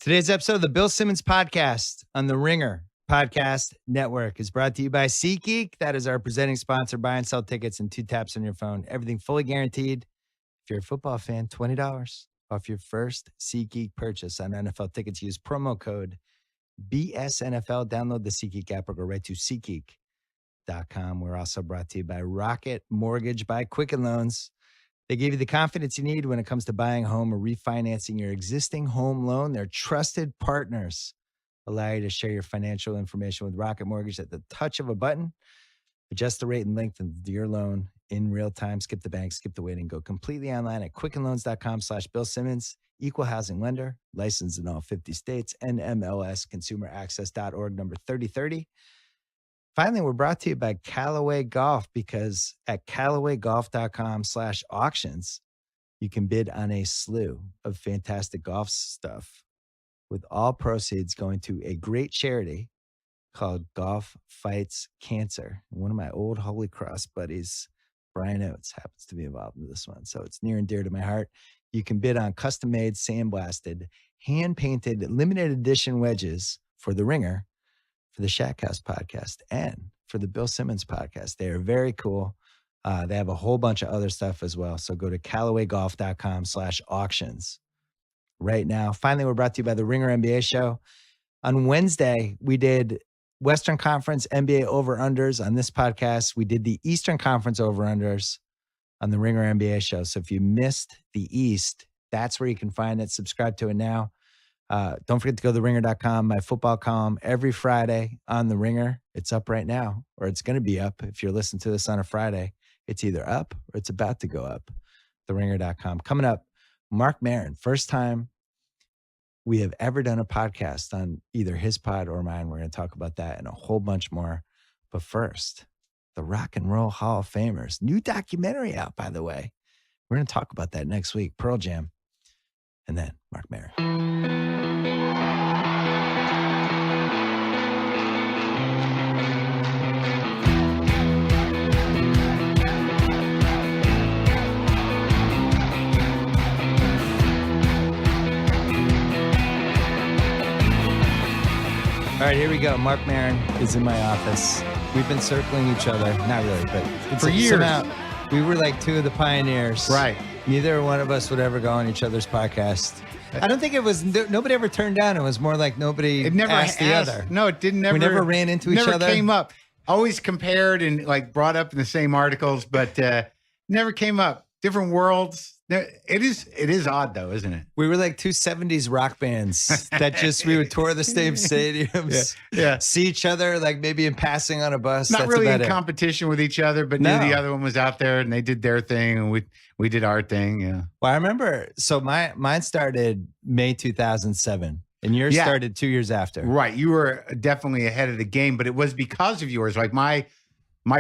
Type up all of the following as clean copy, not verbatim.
Today's episode of the Bill Simmons Podcast on the Ringer Podcast Network is brought to you by SeatGeek. That is our presenting sponsor. Buy and sell tickets in 2 taps on your phone. Everything fully guaranteed. If you're a football fan, $20 off your first SeatGeek purchase on NFL tickets. Use promo code BSNFL. Download the SeatGeek app or go right to SeatGeek.com. We're also brought to you by Rocket Mortgage by Quicken Loans. They give you the confidence you need when it comes to buying a home or refinancing your existing home loan. Their trusted partners allow you to share your financial information with Rocket Mortgage at the touch of a button. Adjust the rate and length of your loan in real time. Skip the bank, skip the waiting. Go completely online at quickenloans.com/Bill Simmons. Equal housing lender, licensed in all 50 states, NMLS consumeraccess.org, number 3030. Finally, we're brought to you by Callaway Golf, because at CallawayGolf.com/auctions, you can bid on a slew of fantastic golf stuff, with all proceeds going to a great charity called Golf Fights Cancer. One of my old Holy Cross buddies, Brian Oates, happens to be involved in this one, so it's near and dear to my heart. You can bid on custom-made, sandblasted, hand-painted, limited edition wedges for The Ringer, for the Shack House podcast, and for the Bill Simmons podcast. They are very cool. They have a whole bunch of other stuff as well. So go to CallawayGolf.com/auctions right now. Finally, we're brought to you by the Ringer NBA show. On Wednesday, we did Western Conference NBA over-unders on this podcast. We did the Eastern Conference over-unders on the Ringer NBA show. So if you missed the East, that's where you can find it. Subscribe to it now. Don't forget to go to theringer.com, my football column, every Friday on The Ringer. It's up right now, or it's going to be up. If you're listening to this on a Friday, it's either up or it's about to go up. Theringer.com. Coming up, Mark Maron. First time we have ever done a podcast on either his pod or mine. We're going to talk about that and a whole bunch more. But first, the Rock and Roll Hall of Famers. New documentary out, by the way. We're going to talk about that next week. Pearl Jam. And then Mark Maron. All right, here we go. Mark Maron is in my office. We've been circling each other. Not really, but for years. Somehow, we were like two of the pioneers. Right. Neither one of us would ever go on each other's podcast. I don't think it was, nobody ever turned down. It was more like nobody asked the other. No, it didn't. We never ran into each other. Never came up. Always compared and like brought up in the same articles, but never came up. Different worlds. It is odd though, isn't it? We were like two 70s rock bands that just, we would tour the same stadiums, see each other like maybe in passing on a bus. Not That's really in it. competition with each other, but knew the other one was out there and they did their thing and we did our thing. Yeah. Well, I remember, so mine started May 2007 and yours started 2 years after. Right. You were definitely ahead of the game, but it was because of yours. Like my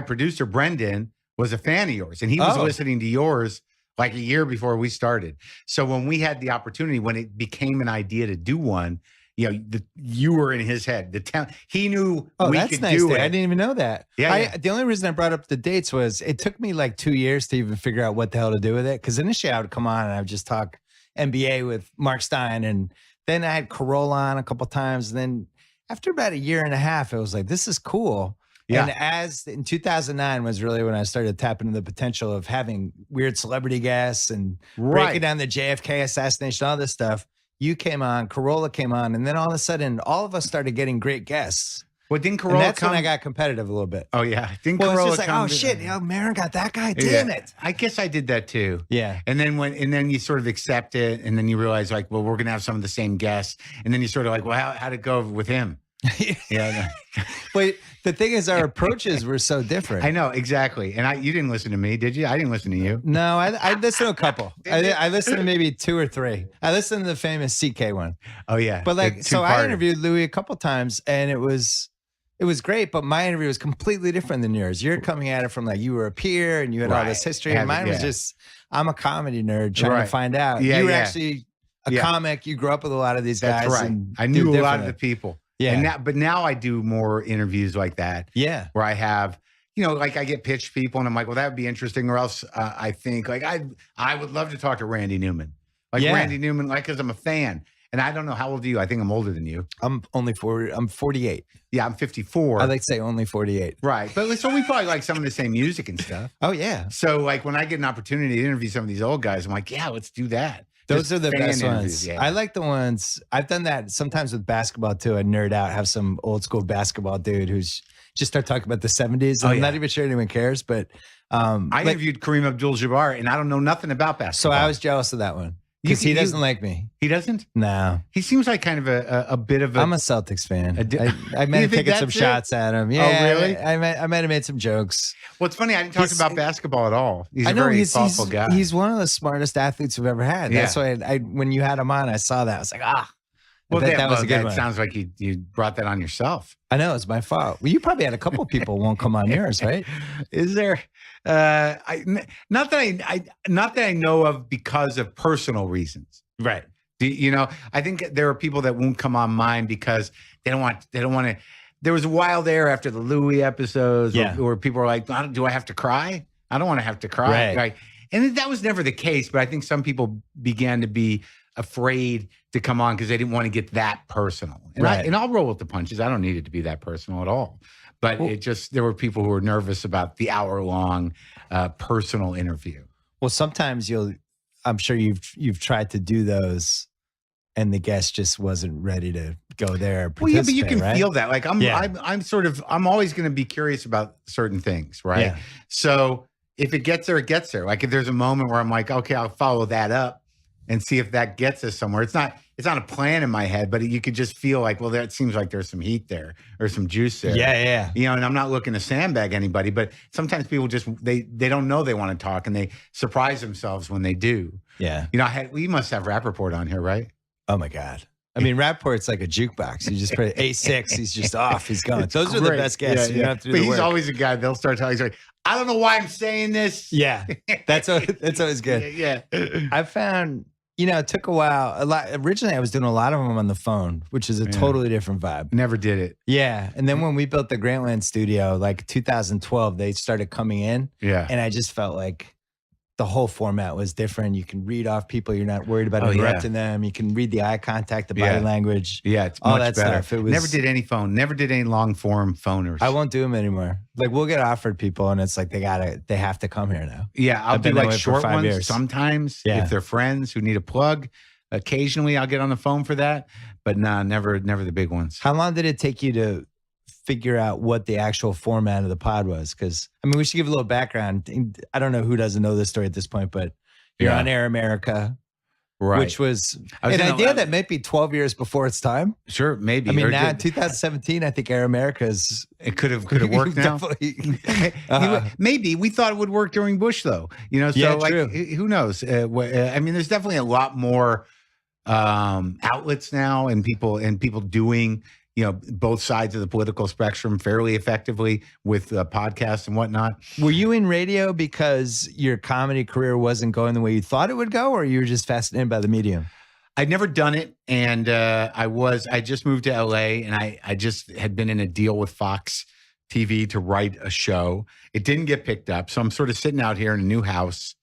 producer, Brendan, was a fan of yours and he was listening to yours like a year before we started. So when we had the opportunity, when it became an idea to do one, you know, you were in his head. He knew we could do it. I didn't even know that. Yeah. The only reason I brought up the dates was it took me like 2 years to even figure out what the hell to do with it. Because initially I would come on and I would just talk NBA with Mark Stein. And then I had Corolla on a couple times. And then after about a year and a half, it was like, this is cool. Yeah. And as in 2009 was really when I started tapping into the potential of having weird celebrity guests and breaking down the JFK assassination, all this stuff. You came on, Corolla came on, and then all of a sudden, all of us started getting great guests. Well, didn't Corolla and that's when I got competitive a little bit. Oh, yeah. Didn't Corolla it's just like, oh, shit, Maron got that guy? Damn it. I guess I did that too. Yeah. And then you sort of accept it, and then you realize, like, well, we're going to have some of the same guests. And then you're sort of like, well, how'd it go with him? Yeah. But the thing is, our approaches were so different. I know, exactly. And you didn't listen to me, did you? I didn't listen to you. No, I listened to a couple. I listened to maybe 2 or 3. I listened to the famous CK one. Oh, yeah. But like, so I interviewed Louis a couple times and it was great, but my interview was completely different than yours. You're coming at it from like, you were a peer and you had all this history. And mine was just, I'm a comedy nerd trying to find out. Yeah, you were actually a comic. You grew up with a lot of these guys. That's right. And I knew a lot of the people. Yeah. And now I do more interviews like that. Yeah. Where I have, you know, like I get pitched people and I'm like, well, that would be interesting. Or else I think like I would love to talk to Randy Newman. Like Randy Newman, like, because I'm a fan. And I don't know, how old are you? I think I'm older than you. I'm 48. Yeah, I'm 54. I like to say only 48. Right. But so we probably like some of the same music and stuff. Oh, yeah. So like when I get an opportunity to interview some of these old guys, I'm like, yeah, let's do that. Those are the best ones. Yeah. I like the ones, I've done that sometimes with basketball too. I nerd out, have some old school basketball dude who's just start talking about the 70s. I'm not even sure anyone cares, but I interviewed Kareem Abdul-Jabbar and I don't know nothing about basketball. So I was jealous of that one. Because he doesn't like me. He doesn't? No. He seems like kind of a bit of a... I'm a Celtics fan. I might have taken some shots at him. Yeah, oh, really? I might have made some jokes. Well, it's funny. I didn't talk about basketball at all. He's a very thoughtful guy. He's one of the smartest athletes we've ever had. That's why when you had him on, I saw that. I was like, well, that was a good one. It sounds like you brought that on yourself. I know, it's my fault. Well, you probably had a couple people won't come on yours, right? Is there? Not that I know of because of personal reasons. Right. I think there are people that won't come on mine because they don't want to. There was a while there after the Louis episodes where people were like, do I have to cry? I don't want to have to cry. Right. And that was never the case. But I think some people began to be afraid to come on because they didn't want to get that personal. And, and I'll roll with the punches. I don't need it to be that personal at all. But there were people who were nervous about the hour-long personal interview. Well, sometimes I'm sure you've tried to do those and the guest just wasn't ready to go there. Well, yeah, but you can feel that. Like I'm always going to be curious about certain things, right? Yeah. So if it gets there, it gets there. Like if there's a moment where I'm like, okay, I'll follow that up and see if that gets us somewhere. It's not a plan in my head, but you could just feel like, well, that seems like there's some heat there or some juice there. Yeah. And I'm not looking to sandbag anybody, but sometimes people just, they don't know they want to talk and they surprise themselves when they do. Yeah. We must have Rappaport on here, right? Oh my God. I mean, Rappaport's like a jukebox. You just put 8-6, he's just off, he's going. Those are the best guests. You don't have to do but the he's work. Always a guy, they'll start talking, he's like, I don't know why I'm saying this. Yeah. That's always good. Yeah. I found, it took a while. Originally, I was doing a lot of them on the phone, which is a totally different vibe. Never did it. Yeah. And then when we built the Grantland studio, like 2012, they started coming in. Yeah. And I just felt like the whole format was different. You can read off people. You're not worried about interrupting them. You can read the eye contact, the body language. Yeah, it's all much that better. stuff. It was, never did any phone. Never did any long form phoners. I won't do them anymore. Like we'll get offered people, and it's like they have to come here now. Yeah, I'll do like short ones sometimes if they're friends who need a plug. Occasionally, I'll get on the phone for that, but never the big ones. How long did it take you to figure out what the actual format of the pod was? Because we should give a little background. I don't know who doesn't know this story at this point, but you're on Air America, right? Which was an idea that might be 12 years before its time. Sure, maybe. Now in 2017, I think Air America is. It could have worked now. Maybe we thought it would work during Bush, though. So true. Who knows? There's definitely a lot more outlets now, and people doing both sides of the political spectrum fairly effectively with podcasts and whatnot. Were you in radio because your comedy career wasn't going the way you thought it would go, or you were just fascinated by the medium? I'd never done it, and I just moved to LA, and I just had been in a deal with Fox TV to write a show. It didn't get picked up, so I'm sort of sitting out here in a new house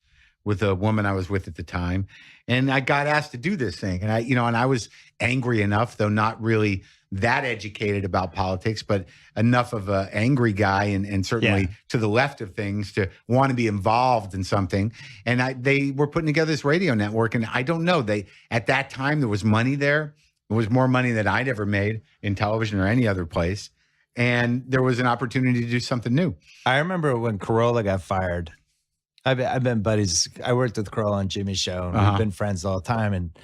with a woman I was with at the time, and I got asked to do this thing, and I was angry enough, though not really that educated about politics, but enough of an angry guy and certainly to the left of things to want to be involved in something. And they were putting together this radio network, and I don't know, at that time there was money there. It was more money than I'd ever made in television or any other place. And there was an opportunity to do something new. I remember when Carolla got fired. I've been buddies. I worked with Carolla on Jimmy's show, and we've been friends all the time. And,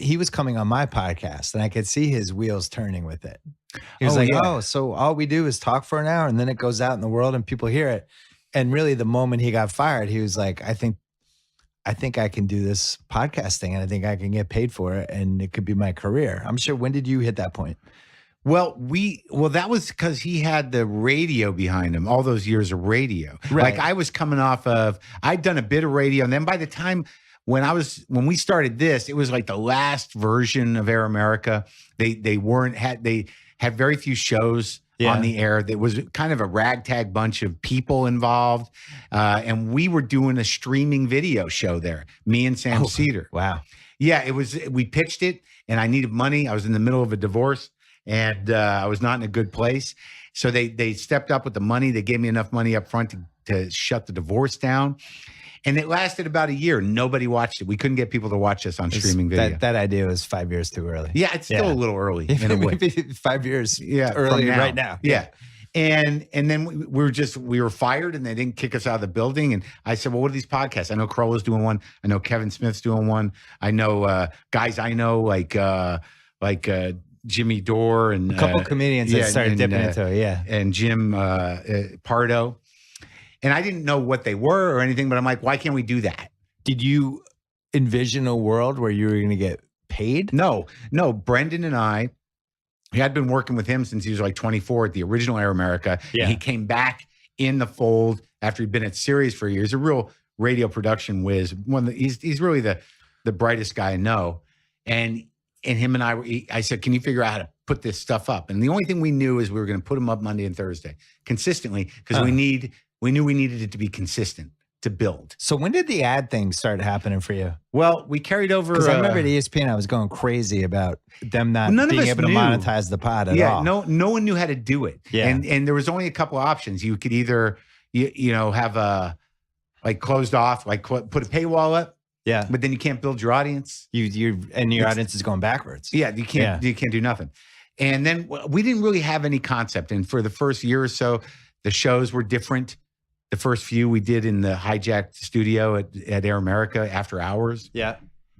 he was coming on my podcast, and I could see his wheels turning with it. He was so all we do is talk for an hour, and then it goes out in the world and people hear it. And really the moment he got fired, he was like, I think I can do this podcasting, and I think I can get paid for it, and it could be my career. I'm sure. When did you hit that point? Well, that was because he had the radio behind him, all those years of radio. Right. Like I was coming off of, I'd done a bit of radio, and then by the time when we started this, it was like the last version of Air America. They had very few shows on the air. There was kind of a ragtag bunch of people involved, and we were doing a streaming video show there. Me and Sam Cedar. Wow. Yeah, we pitched it and I needed money. I was in the middle of a divorce and I was not in a good place. So they stepped up with the money. They gave me enough money up front to shut the divorce down. And it lasted about a year. Nobody watched it. We couldn't get people to watch us on streaming video. That idea was 5 years too early. Yeah, it's still a little early in a way. Maybe 5 years early right now. Yeah. And then we were fired and they didn't kick us out of the building. And I said, well, what are these podcasts? I know Carolla's doing one. I know Kevin Smith's doing one. I know guys I know like Jimmy Dore and a couple comedians that started dipping into it. And Jim Pardo. And I didn't know what they were or anything, but I'm like, why can't we do that? Did you envision a world where you were going to get paid? No. Brendan and I had been working with him since he was like 24 at the original Air America. Yeah. And he came back in the fold after he'd been at Sirius for years. A real radio production whiz. He's really the brightest guy I know. And him and I said, can you figure out how to put this stuff up? And the only thing we knew is we were going to put them up Monday and Thursday consistently because we knew we needed it to be consistent to build. So when did the ad thing start happening for you? Well, we carried over. Because I remember at ESPN, I was going crazy about them not being able to monetize the pod at all. No one knew how to do it. Yeah. And there was only a couple of options. You could either, have a like closed off, like put a paywall up. Yeah. But then you can't build your audience. Your audience is going backwards. Yeah. You can't do nothing. And then we didn't really have any concept. And for the first year or so, the shows were different. The first few we did in the hijacked studio at Air America after hours. Yeah.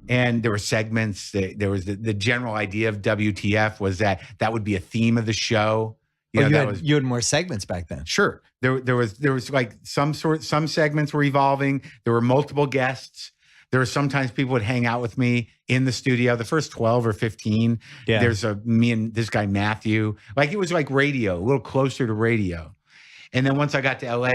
And there were segments. There was the general idea of WTF was that would be a theme of the show. You had more segments back then. Sure. There was like some segments were evolving. There were multiple guests. There were sometimes people would hang out with me in the studio. The first 12 or 15. Yeah. There's me and this guy, Matthew. Like it was like radio, a little closer to radio. And then once I got to LA,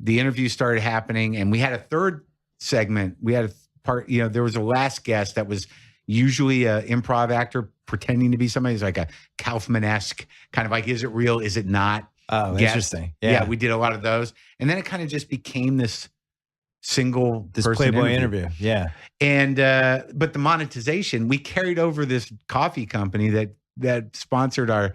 the interviews started happening, and we had a third segment. We had a part, there was a last guest that was usually an improv actor pretending to be somebody who's like a Kaufman-esque kind of like, is it real? Is it not? Oh, guest. Interesting. Yeah, we did a lot of those. And then it kind of just became this Playboy interview. Yeah. And, but the monetization, we carried over this coffee company that sponsored our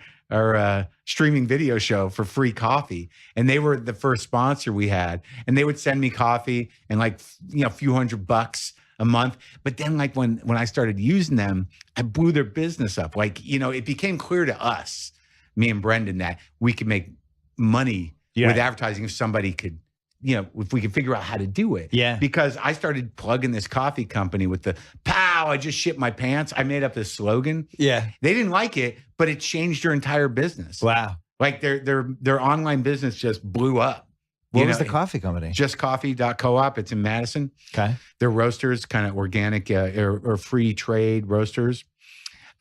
streaming video show for free coffee. And they were the first sponsor we had. And they would send me coffee and like, a few $100 a month. But then like when I started using them, I blew their business up. Like, it became clear to us, me and Brendan, that we could make money with advertising if somebody could, if we could figure out how to do it. Yeah. Because I started plugging this coffee company with the pow, I just shit my pants. I made up this slogan. Yeah. They didn't like it, but it changed their entire business. Wow. Like their online business just blew up. What was the coffee company? Justcoffee.coop. It's in Madison. Okay. They're roasters, kind of organic or free trade roasters.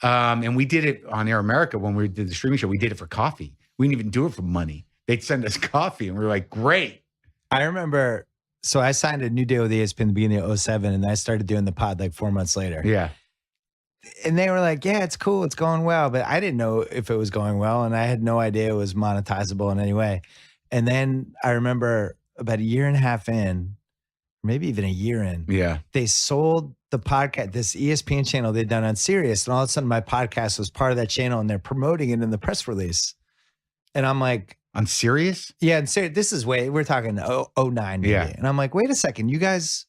And we did it on Air America when we did the streaming show. We did it for coffee. We didn't even do it for money. They'd send us coffee and we were like, great. I remember, so I signed a new deal with ESPN in the beginning of 2007, and I started doing the pod like 4 months later. Yeah. And they were like, yeah, it's cool. It's going well. But I didn't know if it was going well, and I had no idea it was monetizable in any way. And then I remember about a year and a half in, maybe even a year in, they sold the podcast, this ESPN channel they'd done on Sirius. And all of a sudden my podcast was part of that channel, and they're promoting it in the press release. And I'm like, on Sirius? Yeah, and this is we're talking 09 maybe. Yeah. And I'm like, wait a second, you guys,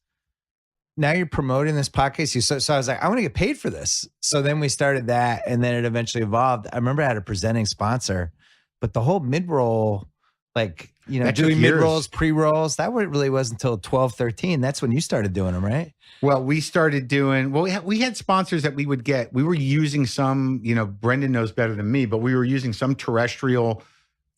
now you're promoting this podcast. So I was like, I want to get paid for this. So then we started that, and then it eventually evolved. I remember I had a presenting sponsor, but the whole mid-roll, like, doing mid-rolls, pre-rolls, that really wasn't until 12, 13. That's when you started doing them, right? Well, we started doing, we had sponsors that we would get. We were using some, Brendan knows better than me, but we were using some terrestrial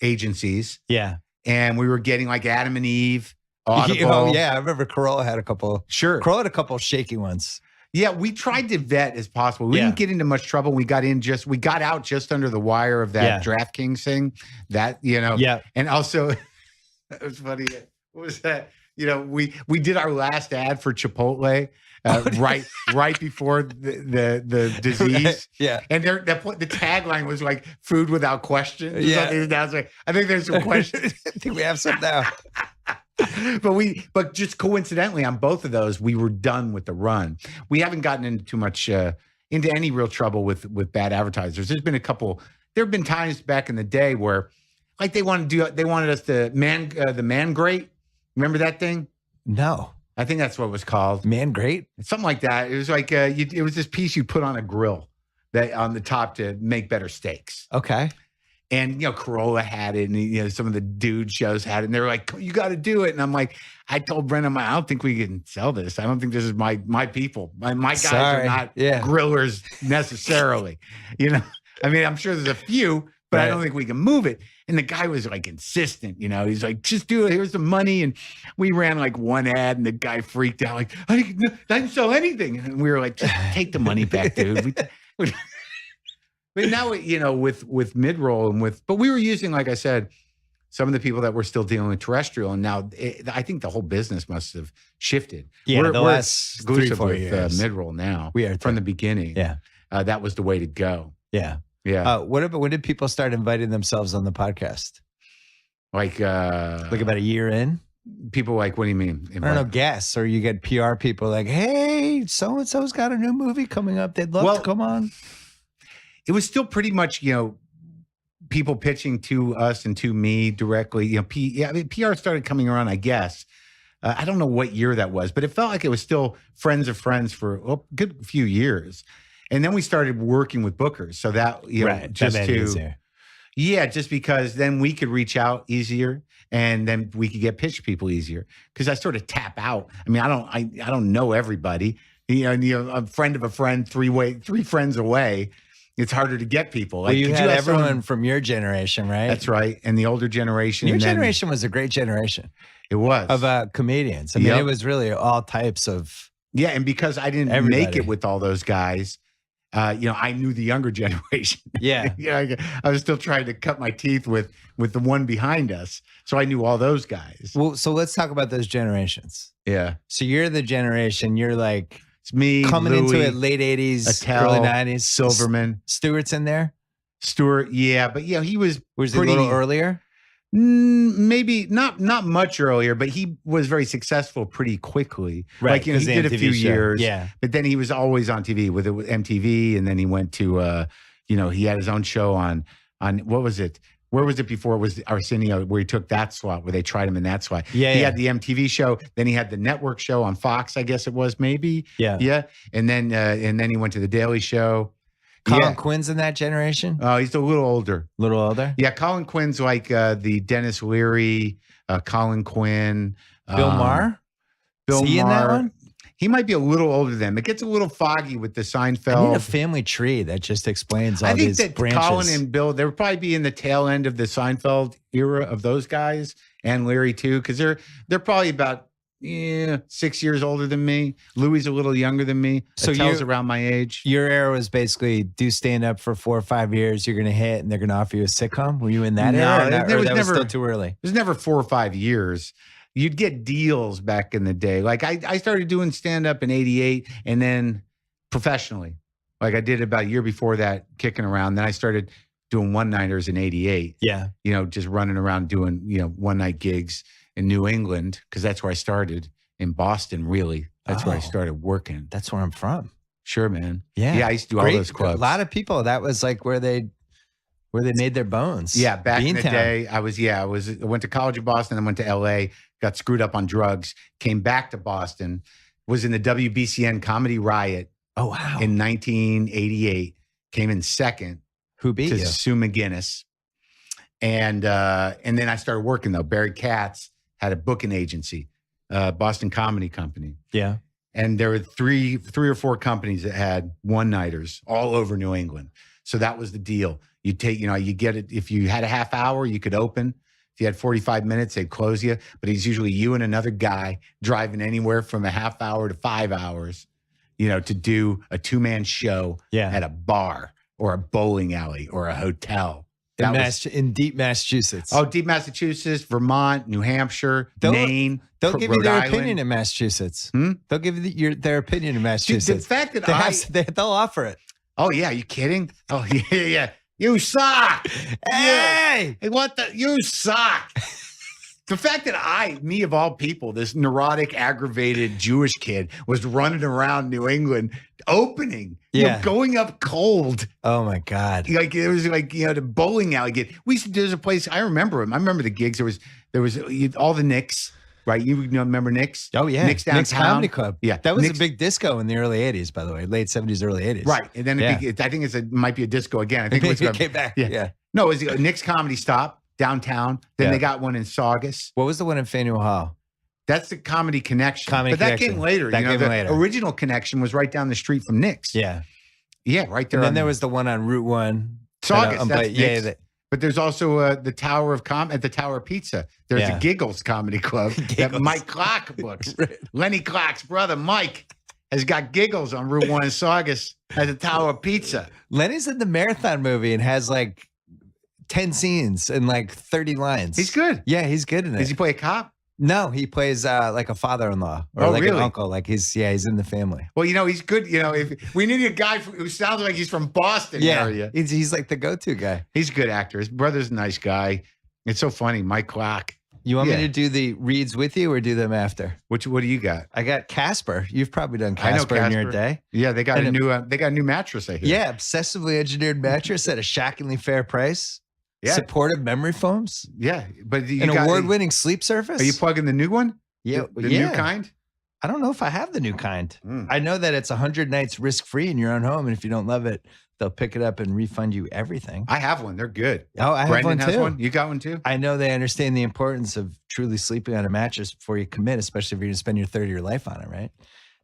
agencies. Yeah. And we were getting like Adam and Eve, Audible. Oh, yeah. I remember Carolla had a couple. Sure. Carolla had a couple shaky ones. Yeah. We tried to vet as possible. We didn't get into much trouble. We got out just under the wire of that DraftKings thing that, Yeah. And also, that was funny. What was that? We did our last ad for Chipotle right before the disease. Right. Yeah. And the tagline was like food without question. Yeah. I was like, I think there's some questions. I think we have some now. but just coincidentally on both of those, we were done with the run. We haven't gotten into too much, into any real trouble with bad advertisers. There have been times back in the day where like they wanted us to the man grate. Remember that thing? No. I think that's what it was called. Man grate? Something like that. It was like, it was this piece you put on a grill that on the top to make better steaks. Okay. And, Corolla had it, and, some of the dude shows had it, and they were like, you got to do it. And I'm like, I told Brendan, I don't think we can sell this. I don't think this is my people. My guys are not grillers necessarily. I mean, I'm sure there's a few, but I don't think we can move it. And the guy was like insistent, he's like, just do it. Here's the money. And we ran like one ad and the guy freaked out like, I didn't sell anything. And we were like, just take the money back, dude. But now, with mid-roll but we were using, like I said, some of the people that were still dealing with terrestrial. And now I think the whole business must have shifted. Yeah, we're last exclusive 3-4 with years. mid-roll now. We are from the beginning. Yeah. That was the way to go. Yeah. Yeah. When did people start inviting themselves on the podcast? Like about a year in? People like, what do you mean? I don't know, guests, or you get PR people like, hey, so-and-so's got a new movie coming up. They'd love to come on. It was still pretty much, people pitching to us and to me directly. PR started coming around, I guess. I don't know what year that was, but it felt like it was still friends of friends for a good few years. And then we started working with bookers. So that, just because then we could reach out easier and then we could get pitch people easier. Because I sort of tap out. I mean, I don't know everybody. A friend of a friend, three friends away. It's harder to get people. Well, you had everyone from your generation, right? That's right. And the older generation. Your generation was a great generation. It was. Of comedians. I mean, it was really all types of. Yeah. And because I didn't make it with all those guys, I knew the younger generation. Yeah. I was still trying to cut my teeth with the one behind us. So I knew all those guys. Well, so let's talk about those generations. Yeah. So you're the generation, you're like. It's me, coming Louis, into it, late 80s, Attell, early 90s. Silverman. Stewart's in there? Stewart, yeah. But he was he a little earlier? Maybe not much earlier, but he was very successful pretty quickly. Right, he did a few years. Yeah. But then he was always on TV with MTV, and then he went to, he had his own show on what was it? Where was it before? It was Arsenio, where he took that slot, where they tried him in that slot. Yeah, he had the MTV show, then he had the network show on Fox, I guess it was, maybe. Yeah. Yeah. And then he went to the Daily Show. Colin Quinn's in that generation? Oh, he's a little older. A little older? Yeah, Colin Quinn's like the Dennis Leary, Colin Quinn. Bill Maher? Bill Is he in that one? He might be a little older than them. It gets a little foggy with the Seinfeld. I need a family tree that just explains all these branches. I think that Colin and Bill, they would probably be in the tail end of the Seinfeld era of those guys, and Larry too, because they're probably about 6 years older than me. Louis a little younger than me. So Attell's around my age. Your era was basically do stand up for 4 or 5 years. You're going to hit, and they're going to offer you a sitcom. Were you in that era? Or that was still too early? It was never 4 or 5 years. You'd get deals back in the day. Like I started doing stand-up in 88 and then professionally. Like I did about a year before that, kicking around. Then I started doing one-nighters in 88. Yeah. Just running around doing, one-night gigs in New England, because that's where I started. In Boston, really. That's where I started working. That's where I'm from. Sure, man. Yeah. Yeah, I used to do all those clubs. A lot of people, that was like where they made their bones. Yeah, back in the day, I went to college in Boston, then went to LA, got screwed up on drugs, came back to Boston, was in the WBCN Comedy Riot. Oh, wow. In 1988, came in second. Who beat you? Sue McGinnis. And then I started working though. Barry Katz had a booking agency, Boston Comedy Company. Yeah. And there were three or four companies that had one-nighters all over New England. So that was the deal. You take, you get it. If you had a half hour, you could open. If you had 45 minutes, they'd close you. But it's usually you and another guy driving anywhere from a half hour to 5 hours, to do a 2-man show at a bar or a bowling alley or a hotel. In deep Massachusetts. Oh, deep Massachusetts, Vermont, New Hampshire, Maine. They'll give you Rhode their Island. opinion in Massachusetts. They'll give you their opinion in Massachusetts. Dude, the fact that they'll offer it. Oh, yeah. Are you kidding? Oh, yeah. You suck. Hey! What the? You suck. The fact that me of all people, this neurotic, aggravated Jewish kid was running around New England opening, going up cold. Oh my God. Like it was like, the bowling alley. There's a place, I remember him. I remember the gigs. There was all the Knicks, right? You remember Knicks? Oh yeah. Knicks downtown. Knicks Comedy Club. Yeah. That was a big disco in the early 80s, by the way, late 70s, early 80s. Right. And then I think it might be a disco again. I think it came back. Yeah. No, it was Knicks Comedy Stop downtown. Then they got one in Saugus. What was the one in Faneuil Hall? That's the Comedy Connection. That came later. The original Connection was right down the street from Nick's. Yeah. Yeah, right there. And then there was the one on Route 1. Saugus. But there's also the Tower of at the Tower of Pizza. There's the Giggles Comedy Club that Mike Clark books. Lenny Clark's brother, Mike, has got Giggles on Route 1 in Saugus at the Tower of Pizza. Lenny's in the Marathon movie and has like 10 scenes and like 30 lines. He's good. Yeah, he's good in it. Does he play a cop? No, he plays like a father-in-law or like an uncle. Like he's in the family. Well, he's good. If we need a guy who sounds like he's from Boston area. He's like the go-to guy. He's a good actor. His brother's a nice guy. It's so funny. Mike Clark. You want me to do the reads with you or do them after? What do you got? I got Casper. You've probably done Casper in your day. Yeah, they got a new mattress, I hear. Yeah, obsessively engineered mattress at a shockingly fair price. Yeah. Supportive memory foams. Yeah, but an award-winning sleep surface. Are you plugging the new one? Yeah, the new kind. I don't know if I have the new kind. I know that it's 100 nights risk-free in your own home, and if you don't love it, they'll pick it up and refund you everything. I have one. They're good. Oh, I have one too. Has one. You got one too? I know they understand the importance of truly sleeping on a mattress before you commit, especially if you're going to spend your third of your life on it, right?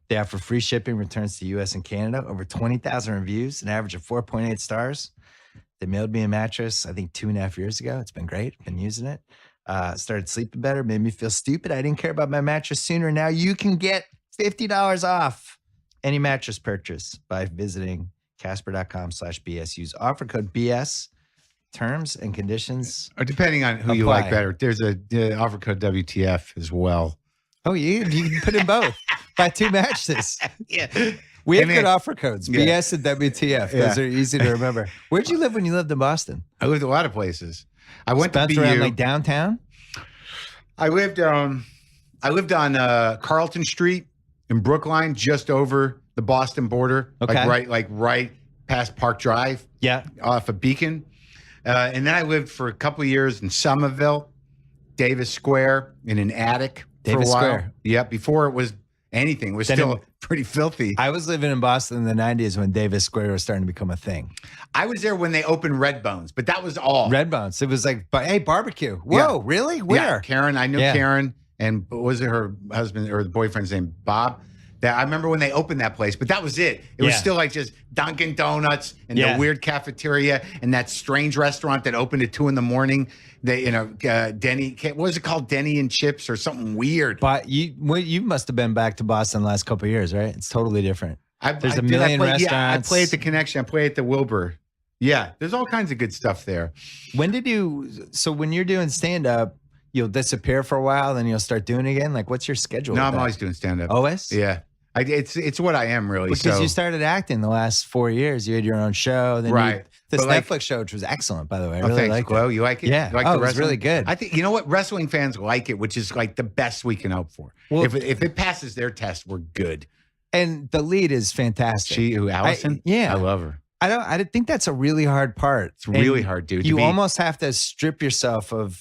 They offer free shipping, returns to U.S. and Canada, over 20,000 reviews, an average of 4.8 stars. They mailed me a mattress, I think 2.5 years ago. It's been great. Been using it. Started sleeping better. Made me feel stupid. I didn't care about my mattress sooner. Now you can get $50 off any mattress purchase by visiting Casper.com/BS. Use offer code BS. Terms and conditions. Or depending on who you like better. There's a offer code WTF as well. Oh, you can put in both. Buy 2 mattresses. Yeah. We have good offer codes, BS and WTF. Those are easy to remember. Where'd you live when you lived in Boston? I lived a lot of places. I went to BU. Around like downtown? I lived on Carlton Street in Brookline, just over the Boston border. Okay. Like right past Park Drive. Yeah. Off of Beacon. And then I lived for a couple of years in Somerville, Davis Square, in an attic for a while. Square. Yeah, before it was anything. It was still pretty filthy. I was living in Boston in the 90s when Davis Square was starting to become a thing. I was there when they opened Red Bones, but that was all. Red Bones. It was like, hey, barbecue. Whoa, really? Where? Yeah, Karen. I knew Karen, and was it her husband or the boyfriend's name? Bob. That I remember when they opened that place, but that was it. It was still like just Dunkin' Donuts and the weird cafeteria and that strange restaurant that opened at 2 a.m. They, Denny. What was it called? Denny and Chips or something weird. But you must have been back to Boston the last couple of years, right? It's totally different. There's a million restaurants. Yeah, I play at the Connection. I play at the Wilbur. Yeah, there's all kinds of good stuff there. When you're doing stand-up, you'll disappear for a while, then you'll start doing it again? Like, what's your schedule? No, I'm always doing stand-up. Always? Yeah. It's what I am, really. Because you started acting the last 4 years. You had your own show. Then this Netflix show, which was excellent, by the way. I really liked it. You like it? Yeah. You like it was really good. I think, you know what? Wrestling fans like it, which is like the best we can hope for. Well, if it passes their test, we're good. And the lead is fantastic. Allison? I love her. I think that's a really hard part. It's really hard, dude. You almost have to strip yourself of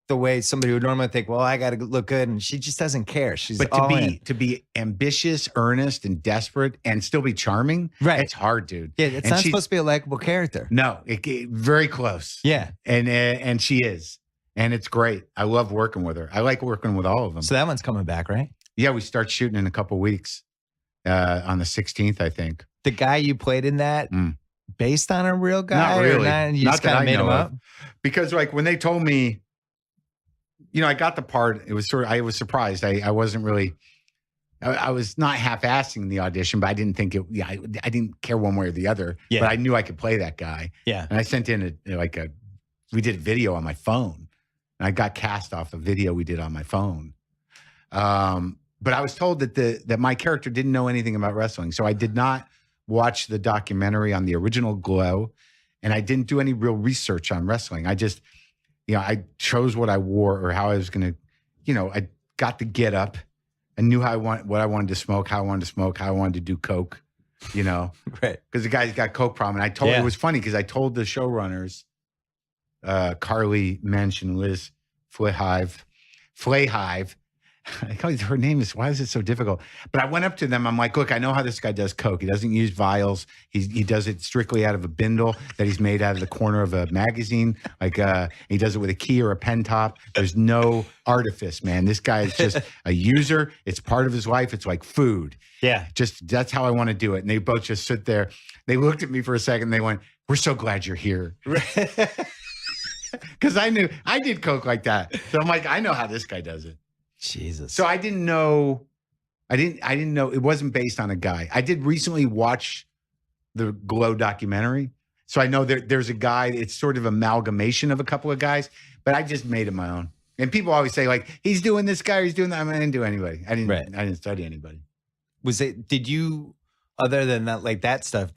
the way somebody would normally think, well, I got to look good, and she just doesn't care. To be ambitious, earnest, and desperate, and still be charming, right? It's hard, dude. Yeah, it's not supposed to be a likable character. No, very close. Yeah, and she is, and it's great. I love working with her. I like working with all of them. So that one's coming back, right? Yeah, we start shooting in a couple weeks, on the 16th, I think. The guy you played in that, based on a real guy? Not really. Or you just kind of made him up? Because like when they told me, I got the part. It was I was surprised. I wasn't really, I was not half-assing the audition, but I didn't think I didn't care one way or the other. Yeah. But I knew I could play that guy. Yeah. And I sent in we did a video on my phone, and I got cast off a video we did on my phone. But I was told that my character didn't know anything about wrestling, so I did not watch the documentary on the original Glow, and I didn't do any real research on wrestling. I chose what I wore or how I was going to, I got the get up. I knew what I wanted to smoke, how I wanted to smoke, how I wanted to do coke, Right. Because the guy's got coke problem. And it was funny because I told the showrunners, Carly Mensch and Liz Flahive. I call her name is, why is it so difficult? But I went up to them. I'm like, look, I know how this guy does coke. He doesn't use vials. He does it strictly out of a bindle that he's made out of the corner of a magazine. Like he does it with a key or a pen top. There's no artifice, man. This guy is just a user. It's part of his life. It's like food. Yeah. Just that's how I want to do it. And they both just sit there. They looked at me for a second. They went, we're so glad you're here. Because I knew I did coke like that. So I'm like, I know how this guy does it. Jesus. So I didn't know. I didn't know it wasn't based on a guy. I did recently watch the Glow documentary. So I know there's a guy. It's sort of amalgamation of a couple of guys, but I just made it my own. And people always say like, he's doing this guy, or he's doing that. I mean, I didn't do anybody. I didn't study anybody. Did you, other than that, like that stuff,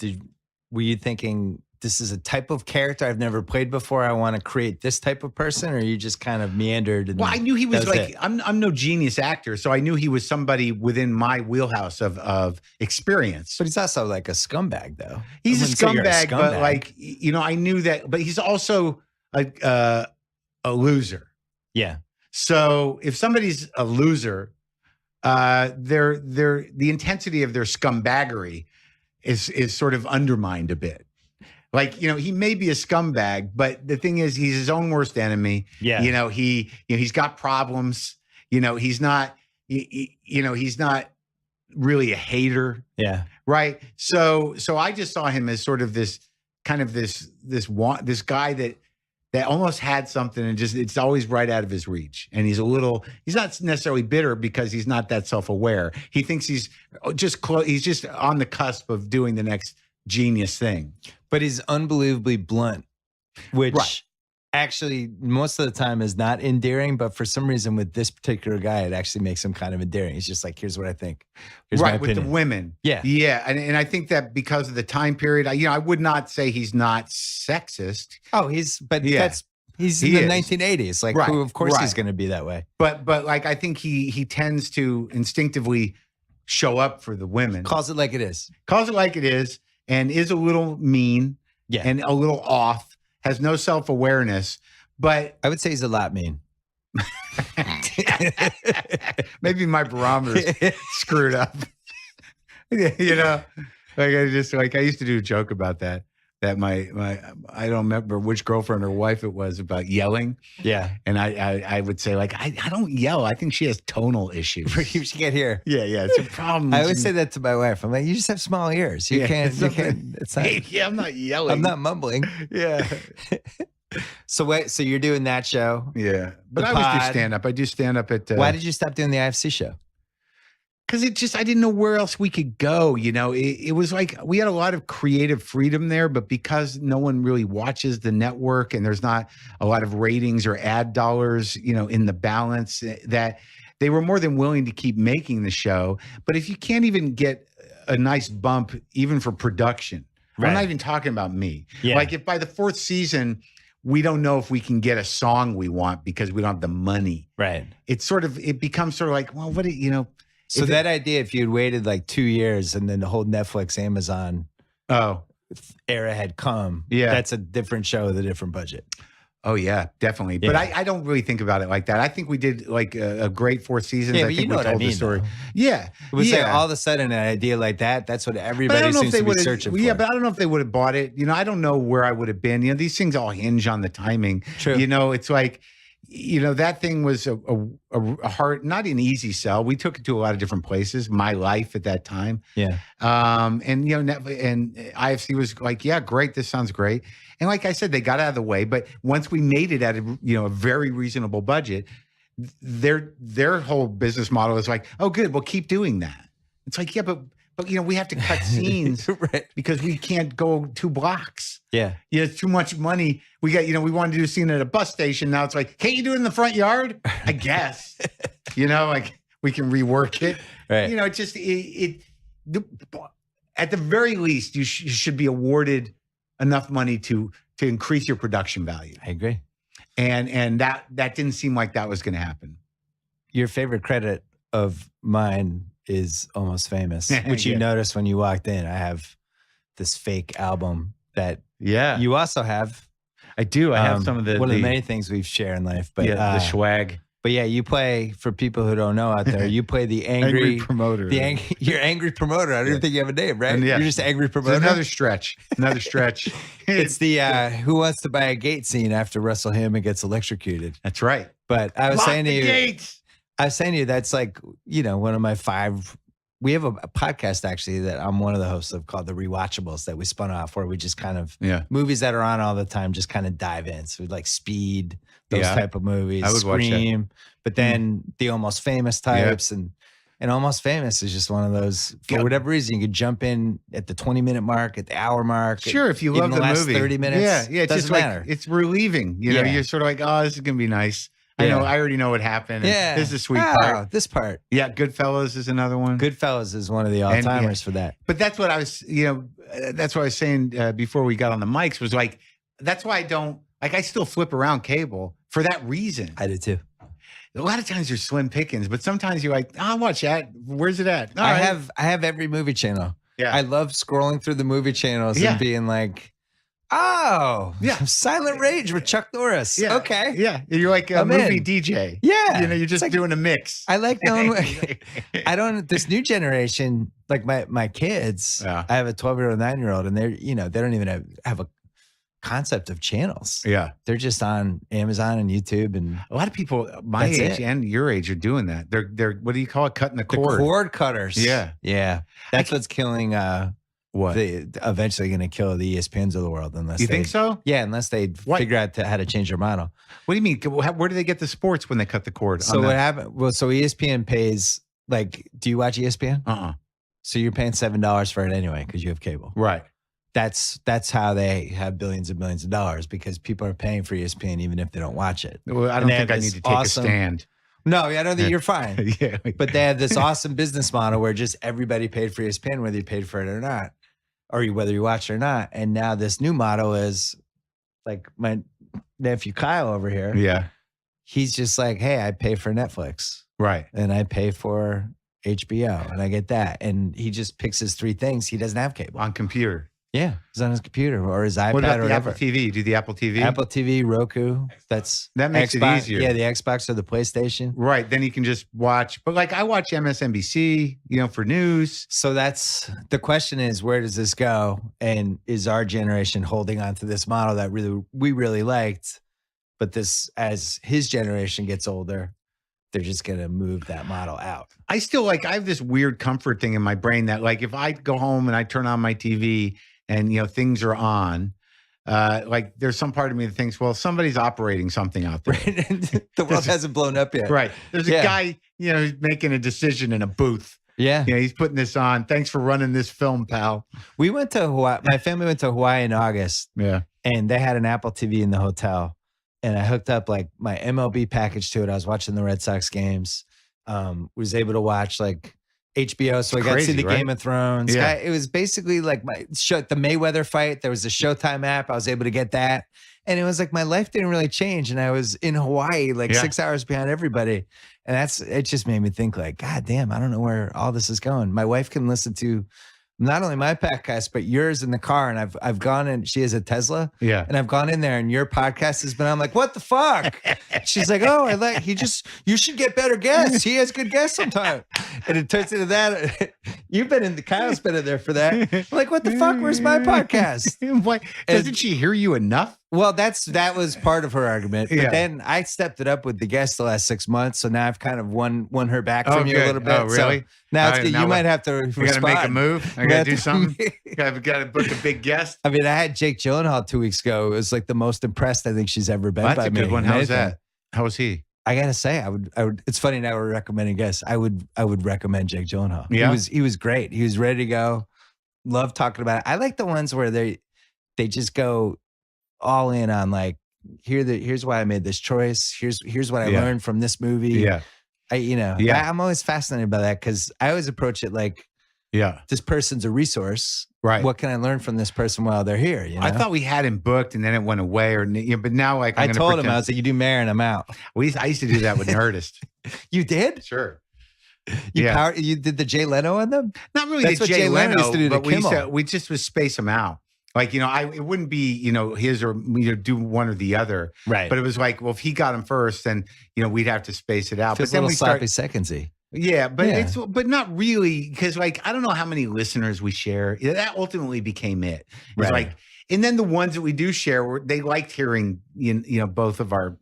were you thinking, this is a type of character I've never played before, I want to create this type of person, or you just kind of meandered? And I knew he was like, I'm no genius actor, so I knew he was somebody within my wheelhouse of experience. But he's also like a scumbag, though. He's a scumbag, but like, I knew that, but he's also a loser. Yeah. So if somebody's a loser, the intensity of their scumbaggery is sort of undermined a bit. Like, he may be a scumbag, but the thing is, he's his own worst enemy. Yeah. He's got problems. He's not, he's not really a hater. Yeah. Right. So I just saw him as sort of this kind of this guy that almost had something and just, it's always right out of his reach. And he's not necessarily bitter because he's not that self-aware. He thinks he's just on the cusp of doing the next genius thing. But he's unbelievably blunt, which actually most of the time is not endearing. But for some reason with this particular guy, it actually makes him kind of endearing. He's just like, here's what I think. Here's my opinion. With the women. Yeah. Yeah. And I think that because of the time period, I would not say he's not sexist. Oh, he's in the 1980s. Like, of course he's going to be that way. But like, I think he tends to instinctively show up for the women. Calls it like it is. And is a little mean and a little off, has no self-awareness, but I would say he's a lot mean. Maybe my barometer's screwed up. Like I used to do a joke about that my I don't remember which girlfriend or wife it was about yelling. Yeah. And I would say like, I don't yell. I think she has tonal issues. She can't hear. Yeah. It's a problem. I always say that to my wife. I'm like, you just have small ears. You can't. It's not, yeah, I'm not yelling. I'm not mumbling. Yeah. So you're doing that show. Yeah. But I always do stand up. I do stand up at. Why did you stop doing the IFC show? Because I didn't know where else we could go. It was like we had a lot of creative freedom there, but because no one really watches the network and there's not a lot of ratings or ad dollars, in the balance, that they were more than willing to keep making the show. But if you can't even get a nice bump, even for production, I'm not even talking about me. Yeah. Like if by the fourth season, we don't know if we can get a song we want because we don't have the money. Right. It becomes sort of like, well, what So that idea, if you'd waited like 2 years and then the whole Netflix, Amazon era had come, that's a different show with a different budget. Oh, yeah, definitely. Yeah. But I don't really think about it like that. I think we did like a great 4 seasons. Yeah, I think you know we told the story. Though. Yeah. It was like all of a sudden an idea like that's what everybody seems to be searching for. Yeah, but I don't know if they would have bought it. I don't know where I would have been. These things all hinge on the timing. True. It's like, that thing was a hard, not an easy sell. We took it to a lot of different places. My Life at that time. Yeah. And IFC was like, yeah, great. This sounds great. And like I said, they got out of the way. But once we made it at a very reasonable budget, their whole business model is like, oh, good, we'll keep doing that. It's like, yeah, but we have to cut scenes because we can't go 2 blocks. Yeah. It's too much money. We got, we wanted to do a scene at a bus station. Now it's like, can't you do it in the front yard? I guess, like we can rework it. Right. At the very least, you should be awarded enough money to increase your production value. I agree. And that didn't seem like that was going to happen. Your favorite credit of mine is Almost Famous, which you noticed when you walked in. I have this fake album that you also have. I do. I have some of one of the many things we've shared in life. But the swag. But yeah, you play, for people who don't know out there, you play the angry promoter. You're angry promoter. I don't even think you have a name, right? You're just angry promoter. It's another stretch. It's the Who Wants to Buy a Gate scene after Russell Hammond gets electrocuted. That's right. But I was saying to you, gates. I was saying to you, that's like, one of my 5. We have a podcast actually that I'm one of the hosts of called The Rewatchables that we spun off, where we just kind of movies that are on all the time, just kind of dive in. So like Speed, those type of movies, I would Scream, watch that. But then the Almost Famous types and Almost Famous is just one of those, for whatever reason, you could jump in at the 20-minute mark, at the hour mark. Sure, if you love the last movie. 30 minutes. Yeah, it doesn't matter. Like, it's relieving. You're sort of like, oh, this is going to be nice. I know. I already know what happened. Yeah. This is a sweet part. This part. Yeah. Goodfellas is another one. Goodfellas is one of the all-timers for that. But that's what I was, that's what I was saying before we got on the mics was like, that's why I don't, like, I still flip around cable for that reason. I do too. A lot of times there's slim pickings, but sometimes you're like, I'll watch that. Where's it at? I have every movie channel. Yeah. I love scrolling through the movie channels and being like, oh, Silent Rage with Chuck Norris. Yeah. Okay. Yeah. You're like a movie DJ. Yeah. You're just like, doing a mix. I like knowing this new generation, like my kids, I have a 12-year-old, 9-year-old, and they're, they don't even have a concept of channels. Yeah. They're just on Amazon and YouTube. And a lot of people my age and your age are doing that. They're what do you call it? Cutting the cord. The cord cutters. Yeah. Yeah. That's what's killing what? Eventually going to kill the ESPNs of the world unless you think so? Yeah, unless they figure out how to change their model. What do you mean? Where do they get the sports when they cut the cord? So what happened? Well, so ESPN pays do you watch ESPN? So you're paying $7 for it anyway because you have cable. Right. That's how they have billions and billions of dollars, because people are paying for ESPN even if they don't watch it. Well, I don't think I need to take a stand. No, I don't think you're fine. Yeah. But they have this awesome business model where just everybody paid for ESPN, whether you paid for it or not, or whether you watch it or not. And now this new model is like my nephew Kyle over here. Yeah. He's just like, hey, I pay for Netflix. Right. And I pay for HBO and I get that. And he just picks his 3 things. He doesn't have cable. On computer. Yeah, it's on his computer or his iPad what about or the whatever. Apple TV? Do the Apple TV? Apple TV, Roku. That makes Xbox, it easier. Yeah, the Xbox or the PlayStation. Right. Then you can just watch. But like I watch MSNBC, for news. So that's the question: is where does this go? And is our generation holding on to this model that we really liked? But this, as his generation gets older, they're just going to move that model out. I still I have this weird comfort thing in my brain that like if I go home and I turn on my TV and things are on, there's some part of me that thinks, well, somebody's operating something out there. The world hasn't blown up yet. Right. There's a guy, who's making a decision in a booth. Yeah. He's putting this on. Thanks for running this film, pal. We went to Hawaii. My family went to Hawaii in August. Yeah. And they had an Apple TV in the hotel. And I hooked up like my MLB package to it. I was watching the Red Sox games. Was able to watch like HBO, so I got to see the Game of Thrones. Yeah. It was basically like my show, the Mayweather fight. There was a Showtime app. I was able to get that. And it was like my life didn't really change. And I was in Hawaii, 6 hours behind everybody. And it just made me think like, God damn, I don't know where all this is going. My wife can listen to not only my podcast, but yours in the car. And I've gone in, she has a Tesla. Yeah. And I've gone in there and your podcast has been, I'm like, what the fuck? She's like, oh, you should get better guests. He has good guests sometimes. And it turns into that. Kyle's been in there for that. I'm like, what the fuck? Where's my podcast? Why doesn't she hear you enough? Well, that was part of her argument. But then I stepped it up with the guests the last 6 months. So now I've kind of won her back from you a little bit. Oh, really? So now it's good. You might have to respond. Got to make a move. I got to do something. Got to book a big guest. I mean, I had Jake Gyllenhaal 2 weeks ago. It was like the most impressed I think she's ever been by me. That's a good one. How was that? How was he? I gotta say, I would. It's funny now we're recommending guests. I would recommend Jake Gyllenhaal. Yeah. He was great. He was ready to go. Love talking about it. I like the ones where they just go all in on like, here's why I made this choice. Here's what I learned from this movie. Yeah. I'm always fascinated by that because I always approach it like, this person's a resource, Right. What can I learn from this person while they're here? You know? I thought we had him booked and then it went away, but now like I told him, I was like, you do Mayor and I'm out. I used to do that with Nerdist. You did? Sure. You did the Jay Leno on them? Not really. That's the what Jay Leno used to do to Kimmel. we just would space them out. Like, it wouldn't be, his or do one or the other. Right. But it was like, well, if he got him first, then, we'd have to space it out. Feels but then a little we sloppy secondsy. Yeah, but but not really, because like I don't know how many listeners we share. That ultimately became it. It's like, and then the ones that we do share, they liked hearing both of our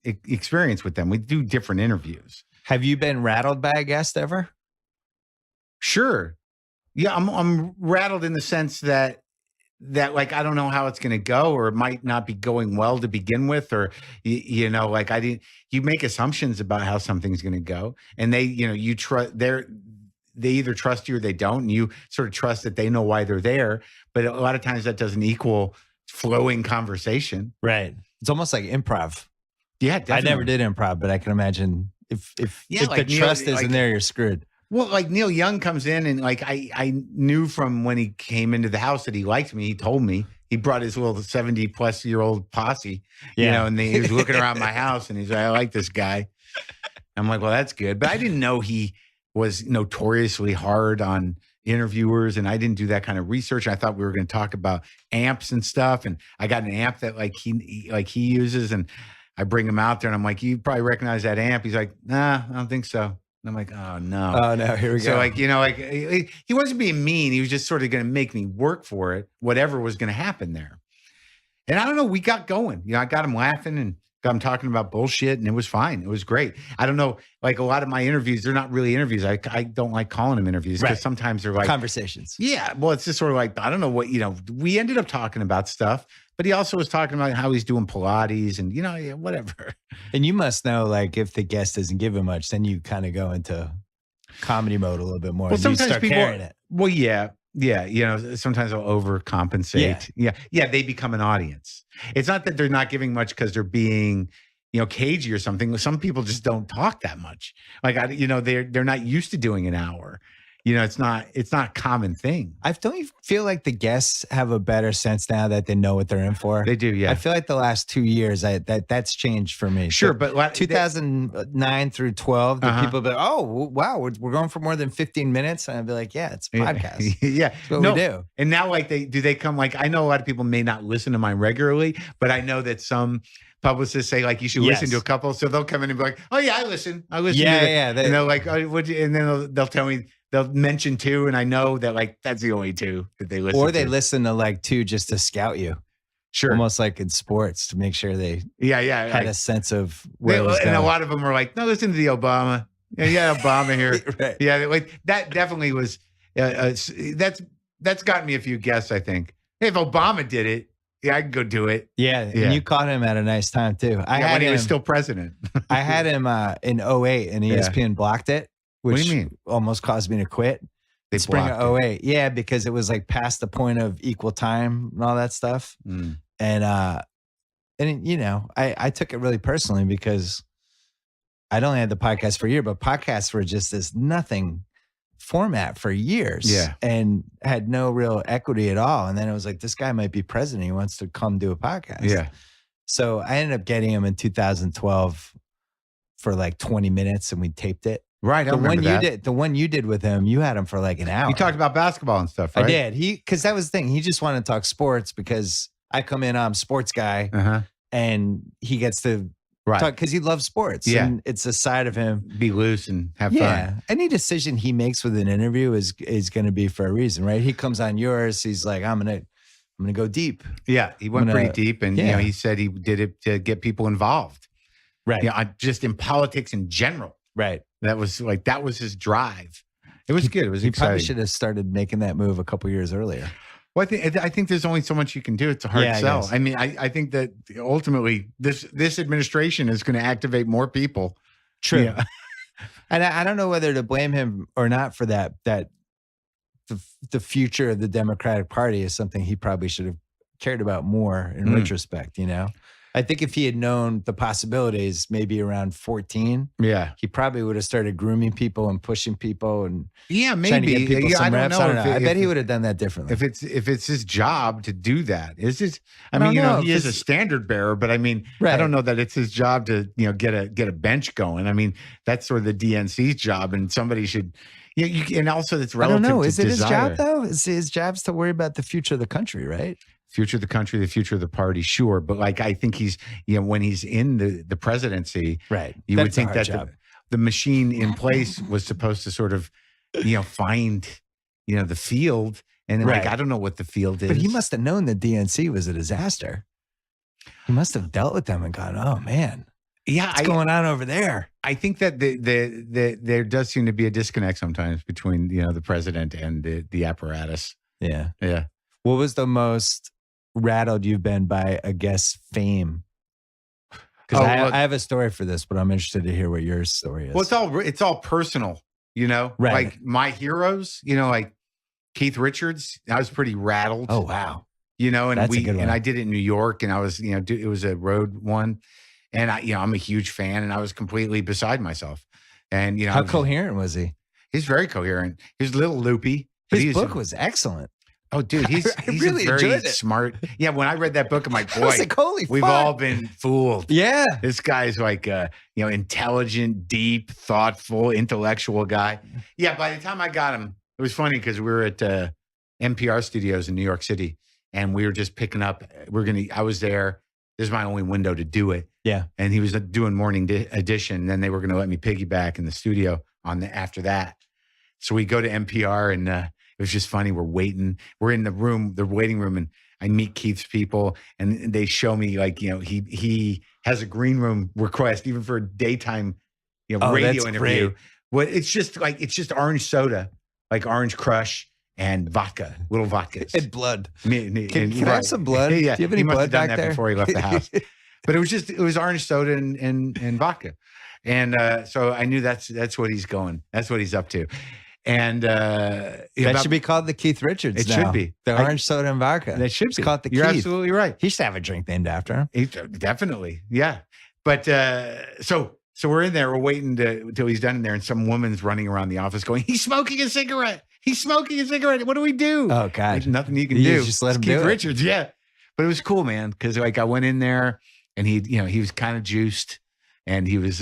experience with them. We do different interviews. Have you been rattled by a guest ever? Sure. Yeah, I'm rattled in the sense that like I don't know how it's going to go, or it might not be going well to begin with, or like you make assumptions about how something's going to go, and they you trust they either trust you or they don't, and you sort of trust that they know why they're there, but a lot of times that doesn't equal flowing conversation. Right. It's almost like improv. Yeah, definitely. I never did improv, but I can imagine if like the trust isn't there, you're screwed. Well, like Neil Young comes in and like I knew from when he came into the house that he liked me. He told me. He brought his little 70-plus-year-old posse, and he was looking around my house and he's like, I like this guy. I'm like, well, that's good. But I didn't know he was notoriously hard on interviewers, and I didn't do that kind of research. I thought we were going to talk about amps and stuff, and I got an amp that he uses, and I bring him out there and I'm like, you probably recognize that amp. He's like, nah, I don't think so. And I'm like, oh no. Oh no, here we go. So like, he wasn't being mean. He was just sort of going to make me work for it, whatever was going to happen there. And I don't know, we got going. I got him laughing and got him talking about bullshit, and it was fine. It was great. I don't know, like a lot of my interviews, they're not really interviews. I don't like calling them interviews because sometimes they're like conversations. Yeah. Well, it's just sort of like, I don't know what, we ended up talking about stuff, but he also was talking about how he's doing Pilates and, whatever. And you must know, like, if the guest doesn't give him much, then you kind of go into comedy mode a little bit more. Well, sometimes you start people, carrying it. Well, yeah. Sometimes they'll overcompensate. Yeah. They become an audience. It's not that they're not giving much because they're being, cagey or something. Some people just don't talk that much. Like, they're not used to doing an hour. It's not a common thing. Don't you feel like the guests have a better sense now that they know what they're in for? They do, yeah. I feel like the last 2 years, that's changed for me. Sure, so but 2009 through 12, the people be like, oh, wow, we're going for more than 15 minutes. And I'd be like, yeah, it's a podcast. Yeah. That's what we do. And now, like, they come, like, I know a lot of people may not listen to mine regularly, but I know that some publicists say, like, you should listen to a couple. So they'll come in and be like, oh, yeah, I listen. Yeah. And they're like, oh, and then they'll tell me, they'll mention two, and I know that like that's the only two that they listen to. Or they listen to like two just to scout you. Sure. Almost like in sports to make sure they had a sense of where it was going. And a lot of them are like, no, listen to the Obama. Yeah, Obama here. Right. Yeah, like that definitely was, that's gotten me a few guests, I think. Hey, if Obama did it, yeah, I can go do it. Yeah. And you caught him at a nice time too. When he was still president. I had him in 08 and ESPN blocked it. Which what do you mean? Almost caused me to quit. They Spring of 08. Yeah, because it was like past the point of equal time and all that stuff. Mm. And I took it really personally because I'd only had the podcast for a year, but podcasts were just this nothing format for years. Yeah. And had no real equity at all. And then it was like, this guy might be president. He wants to come do a podcast. Yeah. So I ended up getting him in 2012 for like 20 minutes and we taped it. Right. The one you did with him, you had him for like an hour. You talked about basketball and stuff, right? I did. Because that was the thing. He just wanted to talk sports because I come in, I'm a sports guy, and he gets to talk because he loves sports. Yeah. And it's a side of him. Be loose and have fun. Any decision he makes with an interview is going to be for a reason, right? He comes on yours. He's like, I'm gonna go deep. Yeah, he went pretty deep, and he said he did it to get people involved. Right. Yeah, just in politics in general. Right. That was his drive. It was good. It was exciting. He probably should have started making that move a couple years earlier. Well, I think there's only so much you can do. It's a hard sell. I mean, I think that ultimately this administration is going to activate more people. True. Yeah. And I don't know whether to blame him or not for that. That the future of the Democratic Party is something he probably should have cared about more in retrospect. I think if he had known the possibilities, maybe around 14, Yeah. he probably would have started grooming people and pushing people and Yeah, trying to maybe. get people some reps. I don't know. I bet he if- would have done that differently. if it's his job to do that. Is it? I don't mean, you know, know he if is a it's- standard bearer, but I mean, I Right. don't know that it's his job to, you know, get a bench going. I mean, that's sort of the DNC's job, and somebody should, and also it's I don't relative know. to Is it his desire. job though? Is his job's to worry about the future of the country, right? Future of the country, the future of the party, sure. But like, I think he's, you know, when he's in the presidency, Right. you would That's a think hard that job. the machine in place was supposed to sort of, you know, find, you know, the field. And then, like, Right. I don't know what the field is. But he must have known the DNC was a disaster. He must have dealt with them and gone, oh man, yeah, what's going on over there? I think that there does seem to be a disconnect sometimes between, you know, the president and the apparatus. Yeah. Yeah. What was the most rattled you've been by a guest's fame? Because I have a story for this, but I'm interested to hear what your story is. Well, it's all personal, you know, Right. like my heroes, you know, like Keith Richards. I was pretty rattled. Oh wow. You know, and That's a good one. I did it in New York, and I was, you know, it was a road one, and I, you know, I'm a huge fan, and I was completely beside myself. And you know, How coherent was he? he's very coherent. He's a little loopy. but His he's- book was excellent. Oh, dude, he's I he's really a very enjoyed it. smart. Yeah, when I read that book, I'm like, I was boy, like, holy we've fuck. all been fooled. Yeah. This guy's like you know, intelligent, deep, thoughtful, intellectual guy. Yeah, by the time I got him, it was funny because we were at NPR studios in New York City, and we were just picking up. I was there. This is my only window to do it. Yeah. And he was doing morning edition. Then they were going to let me piggyback in the studio after that. So we go to NPR, and it was just funny. We're waiting. We're in the waiting room, and I meet Keith's people, and they show me, like, you know, he has a green room request even for a daytime, you know, Oh, radio that's interview. great. Well, it's just orange soda, like Orange Crush and vodka, little vodkas. And blood. Can Can I have some blood? Yeah, Do you have any he must blood have done back that there? before he left the house. But it was orange soda and vodka, and so I knew that's what he's going. That's what he's up to, and That should be called the Keith Richards. It now. should be. The orange soda and vodka. That should It's be. called the You're Keith. absolutely right. He should have a drink named after him. Definitely, yeah. But so we're in there. We're waiting till he's done in there, and some woman's running around the office going, "He's smoking a cigarette. He's smoking a cigarette. What do we do?" Oh God. There's nothing you can You do. just let It's him Keith do it. Richards, yeah. But it was cool, man, because like I went in there, and he was kind of juiced, and he was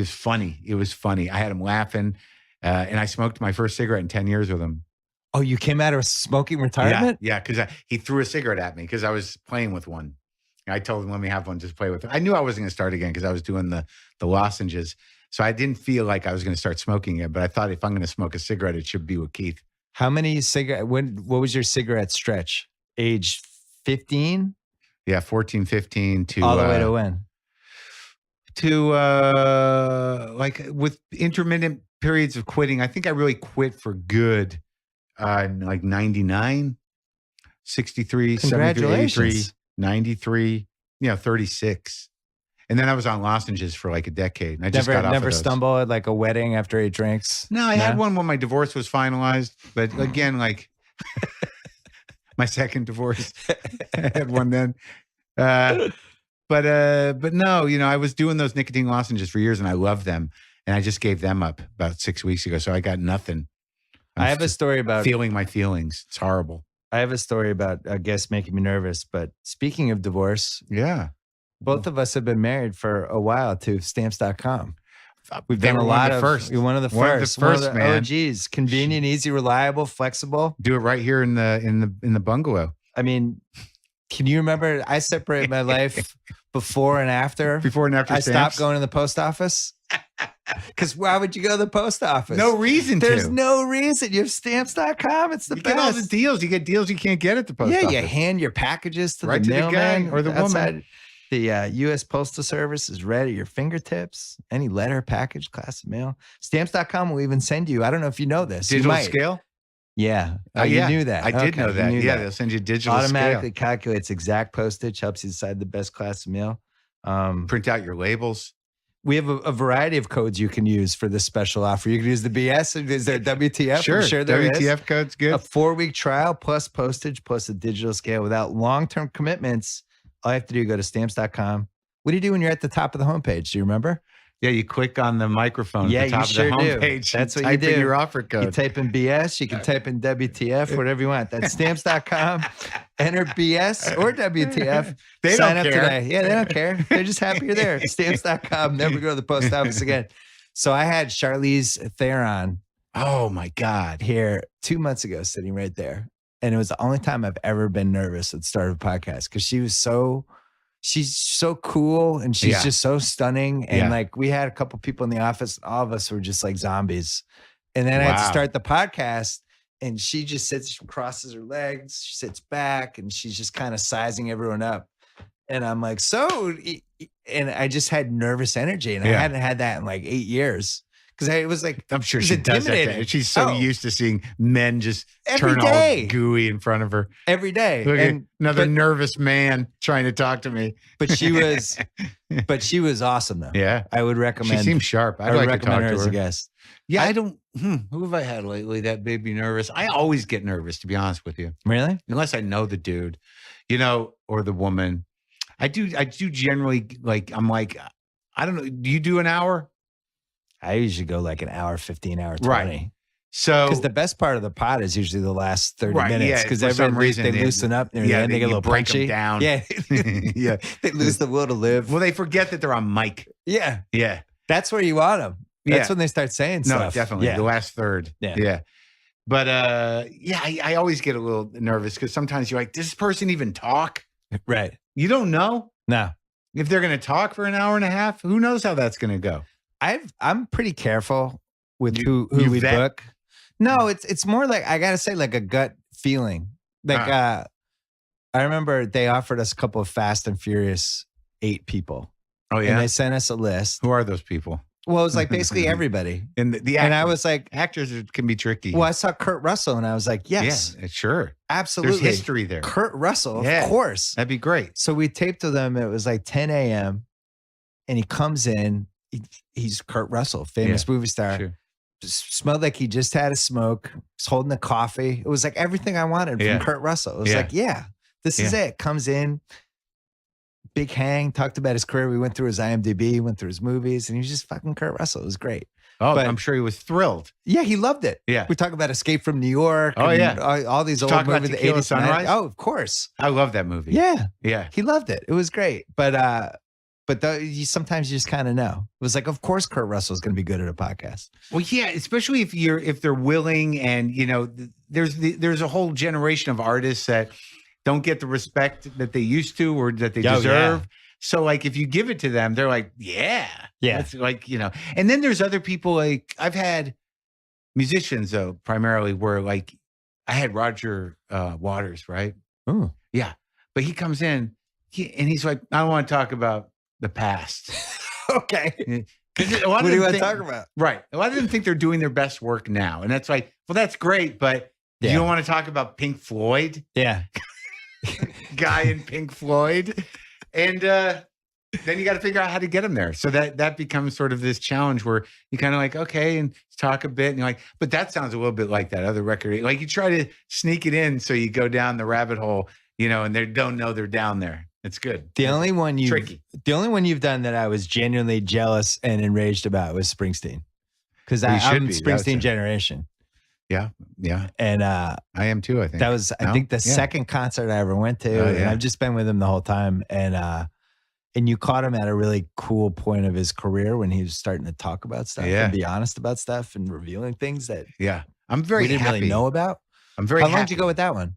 funny. It was funny. I had him laughing, and I smoked my first cigarette in 10 years with him. Oh, you came out of smoking retirement? Yeah, because he threw a cigarette at me because I was playing with one. I told him, let me have one, just play with it. I knew I wasn't going to start again because I was doing the lozenges. So I didn't feel like I was going to start smoking it, but I thought if I'm going to smoke a cigarette, it should be with Keith. How many what was your cigarette stretch? Age 15? Yeah, 14, 15 to All the way to when? To like with intermittent periods of quitting. I think I really quit for good in like 99, 63, 73, 83, Congratulations. 93, 36. And then I was on lozenges for like a decade. And I just got off of Never those. stumble at like a wedding after 8 drinks. No, I had one when my divorce was finalized. But again, like my second divorce, I had one then. But no, I was doing those nicotine lozenges for years and I loved them. And I just gave them up about 6 weeks ago. So I got nothing. I have a story about feeling my feelings. It's horrible. I have a story about a guest making me nervous. But speaking of divorce, Yeah. both of us have been married for a while to stamps.com. We've done were a lot of first. One of the One of the first, first, man. OGs. Convenient, easy, reliable, flexible. Do it right here in the bungalow. I mean, can you remember? I separate my life before and after. Before and after I stamps? stopped going to the post office. Because why would you go to the post office? No reason There's to. no reason. You have stamps.com. It's the You best. get all the deals. You get deals you can't get at the post office. You hand your packages to Right the to the guy mailman or the woman. outside. The U.S. Postal Service is right at your fingertips. Any letter, package, class of mail. Stamps.com will even send you. I don't know if you know this. You Digital might. scale? Yeah. Yeah. You knew that. I did Okay, know you that. knew Yeah, that. they'll send you digital Automatically scale. calculates exact postage, helps you decide the best class of mail. Print out your labels. We have a variety of codes you can use for this special offer. You can use the BS. Is there WTF? Sure. I'm sure there is. WTF code's good. A 4-week trial plus postage plus a digital scale without long-term commitments All you have to do is go to stamps.com. What do you do when you're at the top of the homepage? Do you remember? Yeah, you click on the microphone Yeah, at the top you sure of the do. homepage. That's what you type do. in your offer code. You type in BS. You can type in WTF, whatever you want. That's stamps.com. Enter BS or WTF. They Sign don't up care. today. Yeah, they don't care. They're just happy you're there. Stamps.com. Never go to the post office again. So I had Charlize Theron. Oh my God. Here 2 months ago, sitting right there. And it was the only time I've ever been nervous at the start of a podcast because she's so cool and she's just so stunning. And like we had a couple people in the office, all of us were just like zombies. And then I had to start the podcast and she just sits, crosses her legs, she sits back and she's just kind of sizing everyone up. And I'm like, and I just had nervous energy and I hadn't had that in like 8 years. Because it was like, I'm sure she does that. She's so used to seeing men just turn all gooey in front of her. Every day. And another nervous man trying to talk to me. But she was awesome though. Yeah. I would recommend. She seems sharp. I'd like to talk to her as a guest. Yeah, I don't, who have I had lately that made me nervous? I always get nervous, to be honest with you. Really? Unless I know the dude, or the woman. I do generally I'm like, I don't know. Do you do an hour? I usually go like an hour, 15, hour 20. Right. So, because the best part of the pod is usually the last 30 minutes. Because for some reason they loosen up near the end. They get a little break punchy. them down. Yeah. Yeah. They lose the will to live. Well, they forget that they're on mic. Yeah. Yeah. That's where you want them. That's when they start saying stuff. No, definitely. Yeah. The last third. Yeah. But I always get a little nervous because sometimes you're like, does this person even talk? Right. You don't know. No. If they're going to talk for an hour and a half, who knows how that's going to go? I'm pretty careful with who we book. No, it's more like, I gotta say, like a gut feeling. Like I remember they offered us a couple of Fast and Furious 8 people. Oh yeah. And they sent us a list. Who are those people? Well, it was like basically everybody. And and I was like, actors can be tricky. Well, I saw Kurt Russell and I was like, yes. Yeah, sure. Absolutely. There's history there. Kurt Russell, of course. That'd be great. So we taped with him. It was like 10 a.m. and he comes in. He's Kurt Russell, famous movie star. Sure. Smelled like he just had a smoke. Was holding a coffee. It was like everything I wanted from Kurt Russell. It was like, this is it. Comes in, big hang, talked about his career. We went through his IMDb, went through his movies, and he was just fucking Kurt Russell. It was great. Oh, but I'm sure he was thrilled. Yeah, he loved it. Yeah. We talk about Escape from New York. Oh, yeah. All these old movies, the 80s. Sunrise? Oh, of course. I love that movie. Yeah. Yeah. He loved it. It was great. But sometimes you just kind of know. It was like, of course, Kurt Russell is going to be good at a podcast. Well, yeah, especially if they're willing, and there's a whole generation of artists that don't get the respect that they used to or that they deserve. Yeah. So like, if you give it to them, they're like, yeah. That's like, and then there's other people, like I've had musicians though, primarily, where like I had Roger Waters, right? Oh, yeah. But he comes in and he's like, I don't want to talk about the past. Okay. What do you want to talk about? Right. A lot of them think they're doing their best work now. And that's like, well, that's great, but you don't want to talk about Pink Floyd? Yeah. Guy in Pink Floyd. And then you got to figure out how to get him there. So that becomes sort of this challenge where you kind of like, okay, and talk a bit. And you're like, but that sounds a little bit like that other record. Like you try to sneak it in so you go down the rabbit hole, and they don't know they're down there. It's good. The only one you've done that I was genuinely jealous and enraged about was Springsteen. Because I'm Springsteen generation. Yeah. Yeah. And I am too, I think. That was I think the second concert I ever went to. And I've just been with him the whole time. And you caught him at a really cool point of his career when he was starting to talk about stuff and be honest about stuff and revealing things that I'm very we didn't really know about. I'm very How long did you go with that one?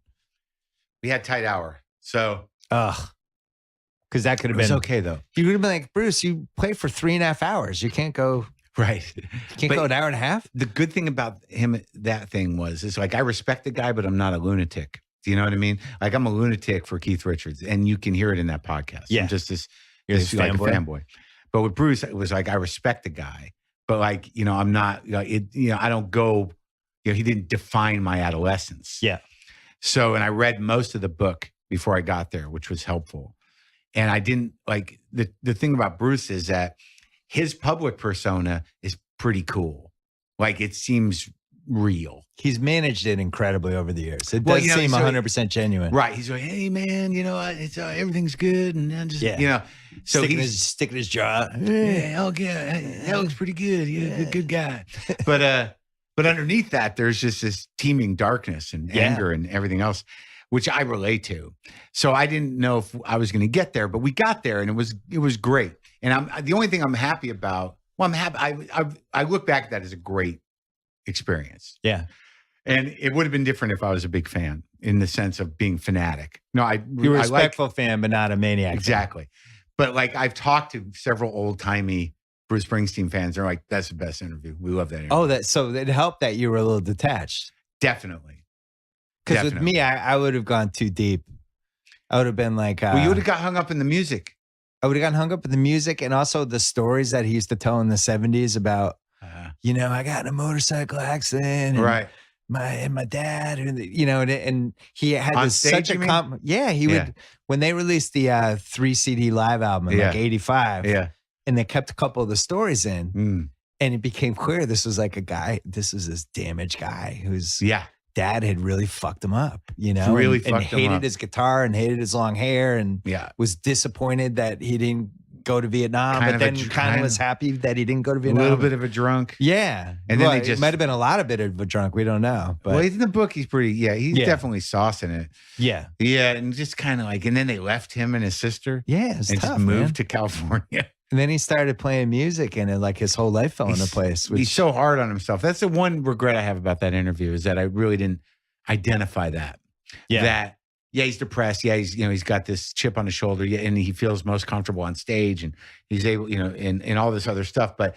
We had tight hour. So because that could have been okay though. You would have been like, Bruce, you played for 3.5 hours. You can't go right. You can't go an hour and a half. The good thing about him, that thing is like, I respect the guy, but I'm not a lunatic. Do you know what I mean? Like I'm a lunatic for Keith Richards, and you can hear it in that podcast. Yeah. I'm just You're like a fanboy. But with Bruce, it was like, I respect the guy, but like, I'm not, I don't go, he didn't define my adolescence. Yeah. So, and I read most of the book before I got there, which was helpful. And I didn't like the thing about Bruce is that his public persona is pretty cool. Like it seems real. He's managed it incredibly over the years. It does seem 100% genuine. Right. He's like, hey, man, it's everything's good. And I'm just, so sticking his jaw. Yeah, that looks pretty good. Yeah, good guy. But underneath that, there's just this teeming darkness and anger and everything else, which I relate to. So I didn't know if I was going to get there, but we got there, and it was great. And the only thing I'm happy about. Well, I'm happy. I look back at that as a great experience. Yeah. And it would have been different if I was a big fan in the sense of being fanatic. No, you're a respectful fan, but not a maniac. Exactly. But like I've talked to several old timey Bruce Springsteen fans. They're like, that's the best interview. We love that interview. Oh, so it helped that you were a little detached. Definitely. Because with me, I would have gone too deep. I would have been like, well, you would have got hung up in the music. I would have gotten hung up in the music and also the stories that he used to tell in the 70s about, I got in a motorcycle accident. Right. My dad, and he had this such a he would, when they released the 3 CD live album in like 85, and they kept a couple of the stories in, and it became clear this was like this was this damaged guy whose dad had really fucked him up, really and hated his guitar and hated his long hair and was disappointed that he didn't go to Vietnam, but then kind of was happy that he didn't go to Vietnam. A little bit of a drunk. Yeah. And then it might have been a lot of bit of a drunk. We don't know. But well, in the book, he's pretty, he's definitely saucing it. Yeah. Yeah. And just kind of like, and then they left him and his sister. Yeah. It's and tough, just moved to California. And then he started playing music and like his whole life fell into place. He's so hard on himself. That's the one regret I have about that interview is that I really didn't identify that. Yeah. He's depressed. Yeah, he's got this chip on his shoulder. Yeah, and he feels most comfortable on stage, and he's able, and all this other stuff. But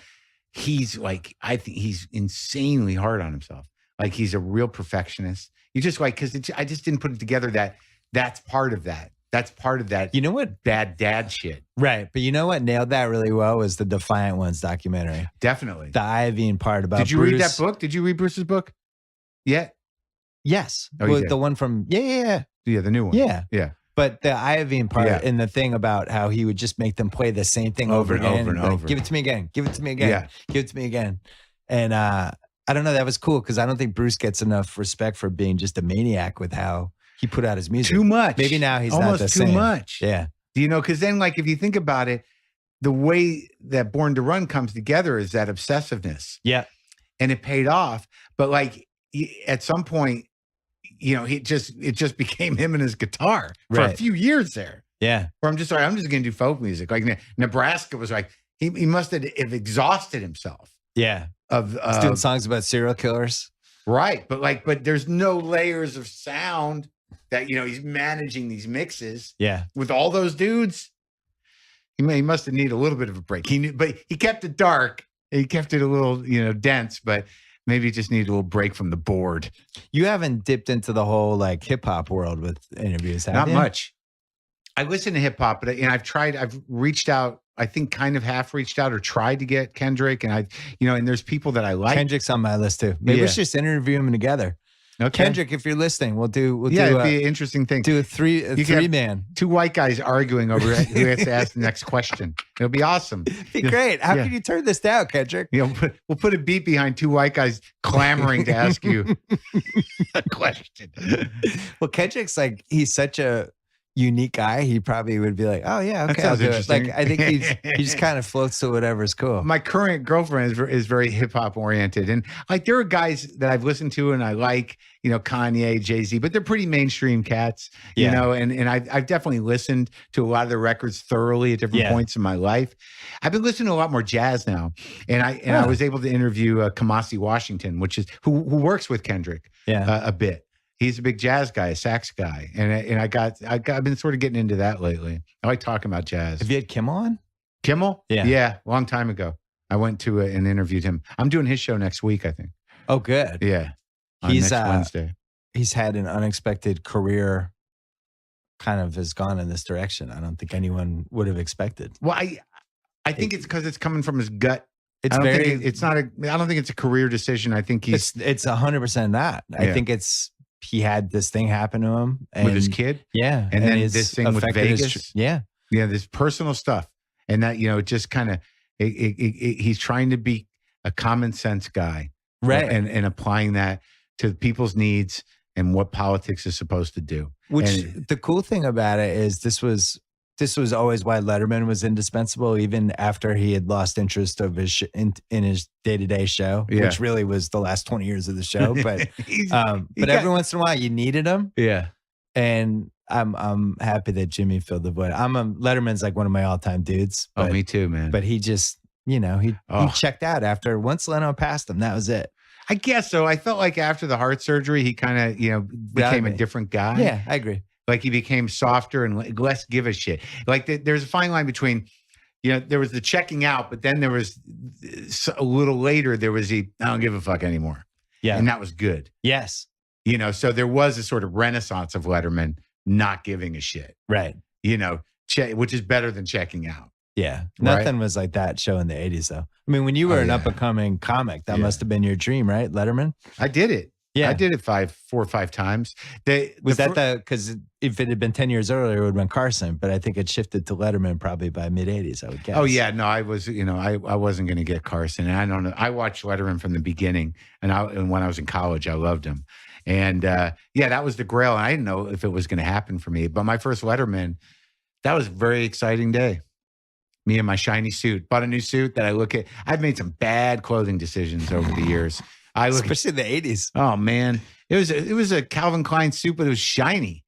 he's like, I think he's insanely hard on himself. Like he's a real perfectionist. You just like because I just didn't put it together that that's part of that. That's part of that. You know what? Bad dad shit. Right, but you know what nailed that really well was the Defiant Ones documentary. Definitely the iodine part about. Did you Bruce. read that book? Did you read Bruce's book? Yeah. Yes. Oh, the one from Yeah, the new one. Yeah. But the iodine part and the thing about how he would just make them play the same thing over and over. Give it to me again. Give it to me again. Yeah. Give it to me again. And I don't know. That was cool because I don't think Bruce gets enough respect for being just a maniac with how he put out his music. Too much. Maybe now he's almost not the too same. much. Yeah. Because then like if you think about it, the way that Born to Run comes together is that obsessiveness. Yeah. And it paid off. But like at some point, it just became him and his guitar for a few years there. Yeah. Where I'm just going to do folk music. Like Nebraska was like, he must have exhausted himself. Yeah. He's doing songs about serial killers. Right. But there's no layers of sound that, he's managing these mixes. Yeah. With all those dudes. He must have needed a little bit of a break. But he kept it dark. He kept it a little, dense, but maybe he just needed a little break from the board. You haven't dipped into the whole like hip hop world with interviews, have Not you? much. I listen to hip hop, but I've reached out, I think kind of half reached out or tried to get Kendrick. And and there's people that I like. Kendrick's on my list too. Maybe we should just interview him together. Okay. Kendrick, if you're listening, we'll do it'd be an interesting thing. Do a three man. Two white guys arguing over who has to ask the next question. It'll be awesome. It'd be great. How can you turn this down, Kendrick? We'll put a beat behind two white guys clamoring to ask you a question. Well, Kendrick's like, he's such a unique guy. He probably would be like, oh yeah, okay, I'll do it. Like, I think he just kind of floats to whatever's cool. My current girlfriend is very hip hop oriented, and like there are guys that I've listened to and I like, Kanye, Jay-Z, but they're pretty mainstream cats, and I've definitely listened to a lot of their records thoroughly at different points in my life. I've been listening to a lot more jazz now, and I was able to interview Kamasi Washington, which is who works with Kendrick a bit. He's a big jazz guy, a sax guy, and I've been sort of getting into that lately. I like talking about jazz. Have you had Kimmel on? Kimmel? Yeah, long time ago. I went to and interviewed him. I'm doing his show next week, I think. Oh, good. Yeah, next Wednesday. He's had an unexpected career. Kind of has gone in this direction. I don't think anyone would have expected. Well, I think it's because it's coming from his gut. I don't think it's a career decision. I think it's 100% not. I think he had this thing happen to him with his kid. Yeah. And then this thing with Vegas. Yeah, this personal stuff. And that, it just kind of, he's trying to be a common sense guy. Right. And applying that to people's needs and what politics is supposed to do. Which the cool thing about it is this was always why Letterman was indispensable, even after he had lost interest of his in his day-to-day show, which really was the last 20 years of the show. But every once in a while you needed him. Yeah. And I'm happy that Jimmy filled the void. Letterman's like one of my all-time dudes. But, me too, man. But he just, he checked out after once Leno passed him. That was it. I guess so. I felt like after the heart surgery, he kind of, became a different guy. Yeah, I agree. Like he became softer and less give a shit. Like there's a fine line between, there was the checking out, but then there was a little later, there was I don't give a fuck anymore. Yeah. And that was good. Yes. So there was a sort of renaissance of Letterman not giving a shit. Right. Which is better than checking out. Yeah. Nothing was like that show in the 80s, though. I mean, when you were an up-and-coming comic, that must have been your dream, right, Letterman? I did it. Yeah. I did it 4 or 5 times. Because if it had been 10 years earlier, it would have been Carson, but I think it shifted to Letterman probably by mid-80s, I would guess. Oh, yeah. No, I was, I wasn't going to get Carson. And I don't know. I watched Letterman from the beginning. And when I was in college, I loved him. And that was the grail. And I didn't know if it was going to happen for me. But my first Letterman, that was a very exciting day. Me and my shiny suit. Bought a new suit that I look at. I've made some bad clothing decisions over the years. Especially in the 80s. Oh, man. It was a Calvin Klein suit, but it was shiny.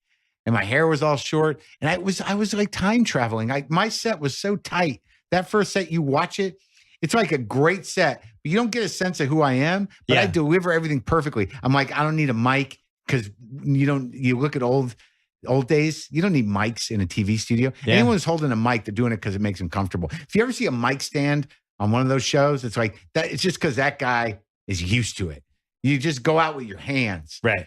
And my hair was all short. And I was like time traveling. My set was so tight. That first set, you watch it, it's like a great set. But you don't get a sense of who I am. But I deliver everything perfectly. I'm like, I don't need a mic because you look at old days, you don't need mics in a TV studio. Yeah. Anyone who's holding a mic, they're doing it because it makes them comfortable. If you ever see a mic stand on one of those shows, it's like that. It's just because that guy is used to it. You just go out with your hands. Right.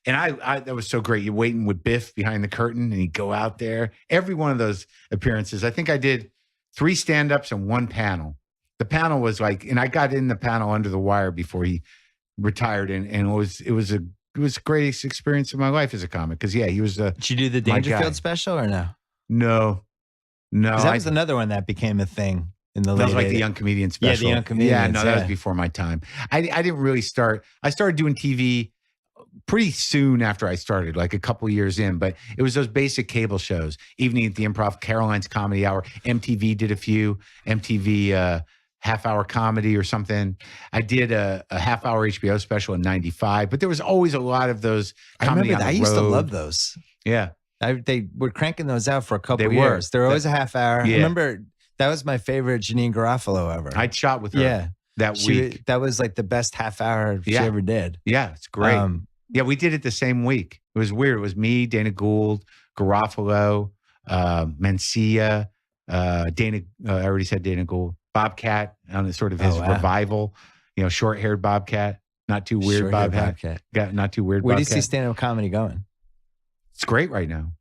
And I that was so great. You're waiting with Biff behind the curtain and you go out there. Every one of those appearances, I think I did 3 stand-ups and 1 panel. The panel was like, and I got in the panel under the wire before he retired. And it was the greatest experience of my life as a comic. Because he was Did you do the Dangerfield special or no? No. That was another one that became a thing in the late 80s. That was like the Young Comedian special. Yeah, the Young Comedians. Yeah, no, that was before my time. I didn't really start. I started doing TV pretty soon after I started, like a couple years in, but it was those basic cable shows. Evening at the Improv, Caroline's Comedy Hour, MTV did a few, MTV half-hour comedy or something. I did a half-hour HBO special in 95, but there was always a lot of those comedy on the road. I used to love those. Yeah. They were cranking those out for a couple of years. They were always a half hour. Yeah. I remember that was my favorite Janine Garofalo ever. I'd shot with her that week. That was like the best half hour she ever did. Yeah, it's great. We did it the same week. It was weird. It was me, Dana Gould, Garofalo, Mencia, Dana. I already said Dana Gould. Bobcat on sort of his revival. Short-haired Bobcat, not too weird Bobcat. Not too weird. Where Bobcat. do you see stand-up comedy going? It's great right now.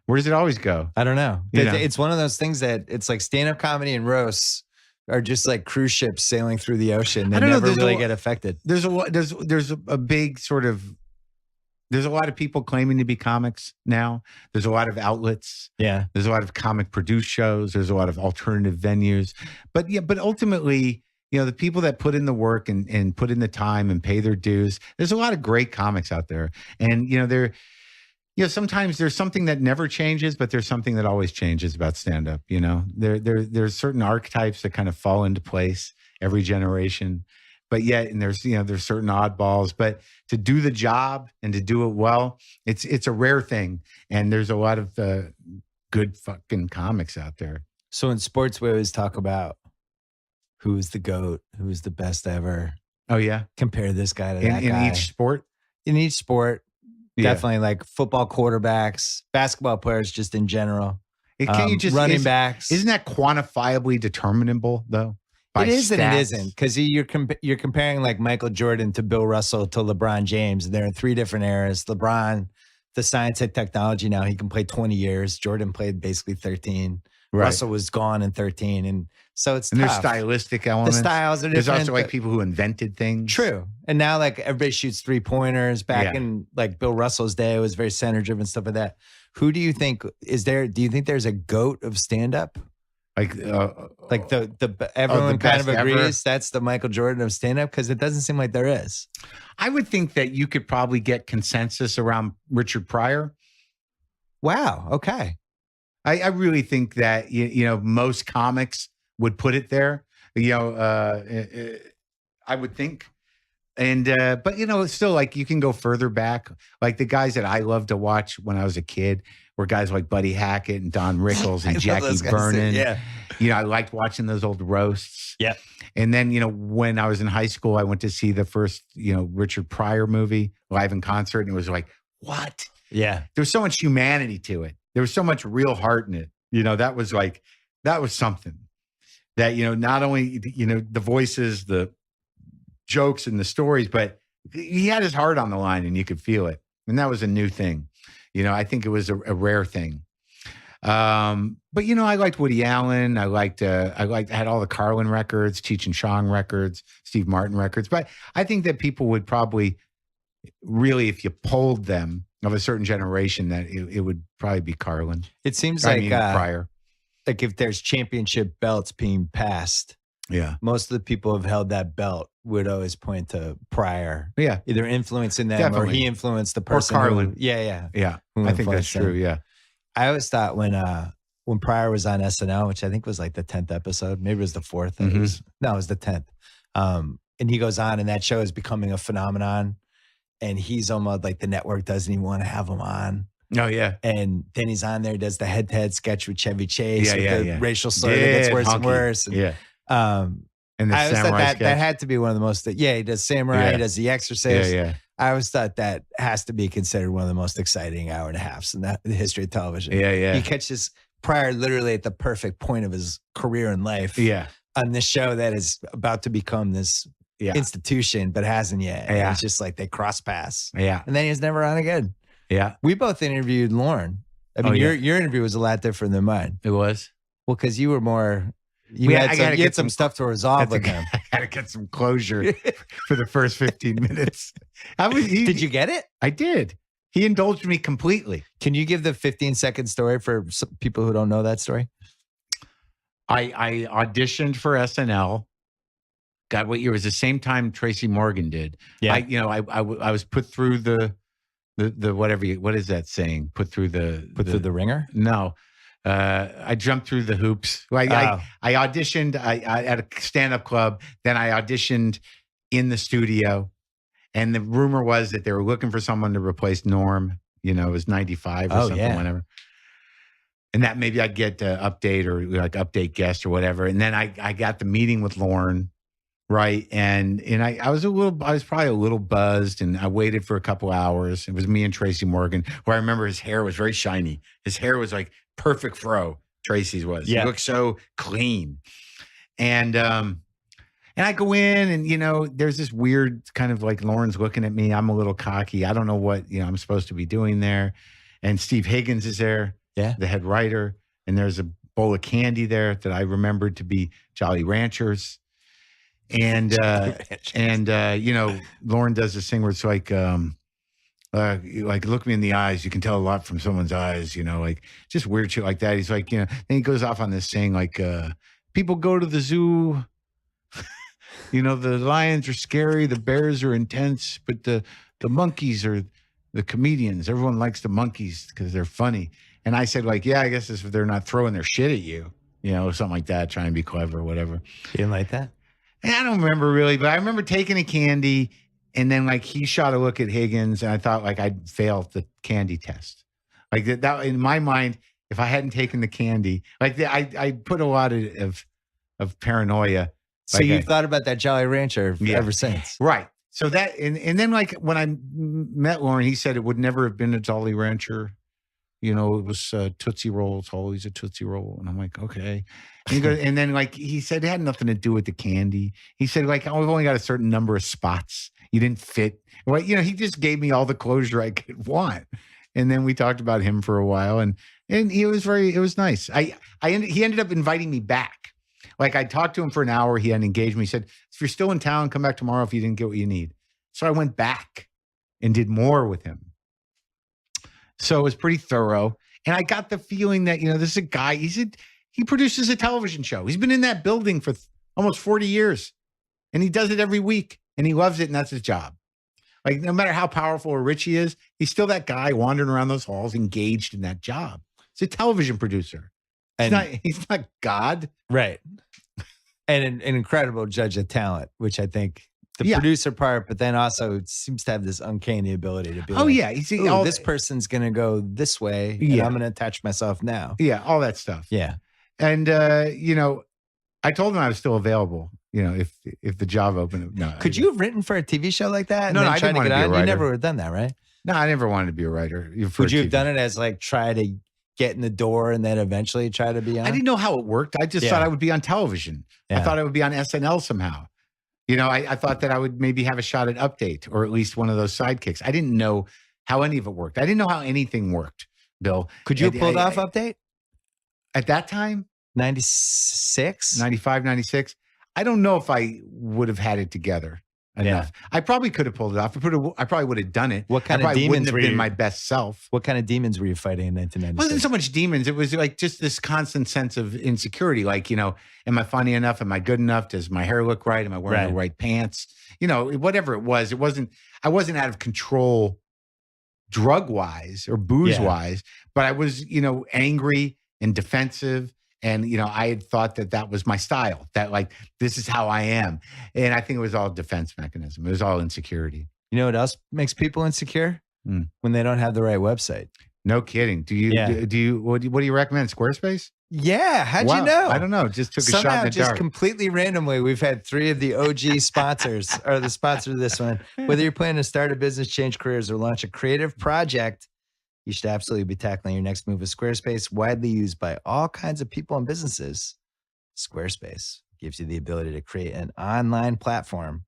Where does it always go? I don't know. It's one of those things that it's like stand-up comedy and roasts are just like cruise ships sailing through the ocean. They never really get affected. There's a big sort of. There's a lot of people claiming to be comics now. There's a lot of outlets. Yeah. There's a lot of comic produced shows. There's a lot of alternative venues. But ultimately, the people that put in the work and put in the time and pay their dues, there's a lot of great comics out there. And, sometimes there's something that never changes, but there's something that always changes about stand-up. There's certain archetypes that kind of fall into place every generation. But yet, and there's certain oddballs, but to do the job and to do it well, it's a rare thing. And there's a lot of good fucking comics out there. So in sports, we always talk about who's the GOAT, who's the best ever. Oh yeah, compare this guy to that guy in each sport. In each sport, definitely like football quarterbacks, basketball players, just in general. Can't you just running backs? Isn't that quantifiably determinable though? It is and it isn't, because you're comparing like Michael Jordan to Bill Russell to LeBron James. They're in 3 different eras. LeBron, the science and technology now, he can play 20 years. Jordan played basically 13. Right. Russell was gone in 13. And so it's tough. There's stylistic elements. The styles are different. There's also like people who invented things. True. And now like everybody shoots 3-pointers. Back in like Bill Russell's day, it was very center driven, stuff like that. Who do you think do you think there's a GOAT of stand-up? Like everyone kind of best agrees ever. that's the Michael Jordan of stand-up, because it doesn't seem like there is. I would think that you could probably get consensus around Richard Pryor. Wow. Okay. I really think that most comics would put it there. I would think. And but it's still like you can go further back. Like the guys that I loved to watch when I was a kid were guys like Buddy Hackett and Don Rickles and Jackie Vernon. Yeah. I liked watching those old roasts. Yeah. And then, when I was in high school, I went to see the first, Richard Pryor movie live in concert. And it was like, what? Yeah. There was so much humanity to it. There was so much real heart in it. That was something that, not only, the voices, the jokes and the stories, but he had his heart on the line and you could feel it. And that was a new thing. I think it was a rare thing. But I liked Woody Allen. I had all the Carlin records, Cheech and Chong records, Steve Martin records. But I think that people would probably really, if you polled them of a certain generation, that it would probably be Carlin. It seems Pryor. Like if there's championship belts being passed, yeah, most of the people who have held that belt would always point to Pryor. Yeah, either influencing them Definitely. or he influenced the person. Or Carlin. Yeah. I think that's true. Yeah. I always thought when Pryor was on SNL, which I think was like the 10th episode, maybe it was the 4th. Mm-hmm. It was the 10th. And he goes on, and that show is becoming a phenomenon. And he's almost like the network doesn't even want to have him on. Oh, yeah. And then he's on there, does the head-to-head sketch with Chevy Chase, the racial slur that gets worse and worse. And, and the I always Samurai thought sketch. that had to be one of the most, he does Samurai, he does The Exorcist. Yeah. I always thought that has to be considered one of the most exciting hour and a halves in the history of television. Yeah. You catch this Pryor literally at the perfect point of his career in life. Yeah. On this show that is about to become this institution, but hasn't yet. And it's just like they cross paths. Yeah. And then he's never on again. Yeah. We both interviewed Lorne. I mean, your interview was a lot different than mine. It was. Well, because you were more, you had some stuff to resolve with him. I had to get some closure for the first 15 minutes. Did you get it? I did. He indulged me completely. Can you give the 15-second story for some people who don't know that story? I auditioned for SNL. God, what year? It was the same time Tracy Morgan did. Yeah. I was put through the whatever. What is that saying? Put through the ringer? No. I jumped through the hoops. I auditioned at a stand-up club. Then I auditioned in the studio. And the rumor was that they were looking for someone to replace Norm. It was 95 or something, whenever. And that maybe I'd get to update or like update guest or whatever. And then I got the meeting with Lorne, right? And I was probably a little buzzed, and I waited for a couple hours. It was me and Tracy Morgan, where I remember his hair was very shiny. His hair was like perfect fro. Tracy's was. Yeah. He looked so clean. And I go in and, there's this weird kind of like Lauren's looking at me. I'm a little cocky. I don't know what, I'm supposed to be doing there. And Steve Higgins is there, the head writer. And there's a bowl of candy there that I remembered to be Jolly Ranchers. And, Lauren does this thing where it's like look me in the eyes. You can tell a lot from someone's eyes, like just weird shit like that. He's like, then he goes off on this thing like, people go to the zoo. The lions are scary, the bears are intense, but the monkeys are the comedians. Everyone likes the monkeys because they're funny. And I said, like, I guess if they're not throwing their shit at you, something like that, trying to be clever or whatever. You didn't like that? And I don't remember really, but I remember taking a candy, and then like he shot a look at Higgins, and I thought like I'd failed the candy test. Like that in my mind, if I hadn't taken the candy, like I put a lot of paranoia. So you've thought about that Jolly Rancher ever since. Right. So that, and then like when I met Lauren, he said it would never have been a Jolly Rancher. It was Tootsie Roll. It's always a Tootsie Roll. And I'm like, okay. And, he goes, and then like he said it had nothing to do with the candy. He said like, we've only got a certain number of spots. You didn't fit. Well, he just gave me all the closure I could want. And then we talked about him for a while, and it was nice. He ended up inviting me back. Like I talked to him for an hour. He hadn't engaged me. He said, if you're still in town, come back tomorrow if you didn't get what you need. So I went back and did more with him. So it was pretty thorough. And I got the feeling that, this is a guy, He produces a television show. He's been in that building for almost 40 years, and he does it every week, and he loves it, and that's his job. Like, no matter how powerful or rich he is, he's still that guy wandering around those halls, engaged in that job. He's a television producer. He's not God. Right. And an incredible judge of talent, which I think the producer part, but then also it seems to have this uncanny ability to be this person's going to go this way, and I'm going to attach myself now. Yeah, all that stuff. Yeah. And, I told him I was still available, if the job opened. No. Could you have written for a TV show like that? No, I didn't want to be a writer. You never would have done that, right? No, I never wanted to be a writer. Would you have done it as like try to get in the door and then eventually try to be on? I didn't know how it worked. I just thought I would be on television. Yeah. I thought I would be on SNL somehow. I thought that I would maybe have a shot at Update or at least one of those sidekicks. I didn't know how any of it worked. I didn't know how anything worked, Bill. Could you have pulled off Update? At that time? 96? 95, 96. I don't know if I would have had it together enough. Yeah. I probably could have pulled it off. I probably would have done it. What kind of demons wouldn't have been my best self. What kind of demons were you fighting in 1996? It wasn't so much demons. It was like just this constant sense of insecurity. Like, am I funny enough? Am I good enough? Does my hair look right? Am I wearing the right pants? Whatever it was, I wasn't out of control drug wise or booze wise, but I was, angry and defensive. And, I had thought that was my style, that like, this is how I am. And I think it was all defense mechanism. It was all insecurity. You know what else makes people insecure? When they don't have the right website. No kidding. Do you, what do you recommend? Squarespace? Yeah. How'd you know? I don't know. Just took a shot in the dark. Just completely randomly, we've had 3 of the OG sponsors or the sponsor of this one. Whether you're planning to start a business, change careers, or launch a creative project, you should absolutely be tackling your next move with Squarespace, widely used by all kinds of people and businesses. Squarespace gives you the ability to create an online platform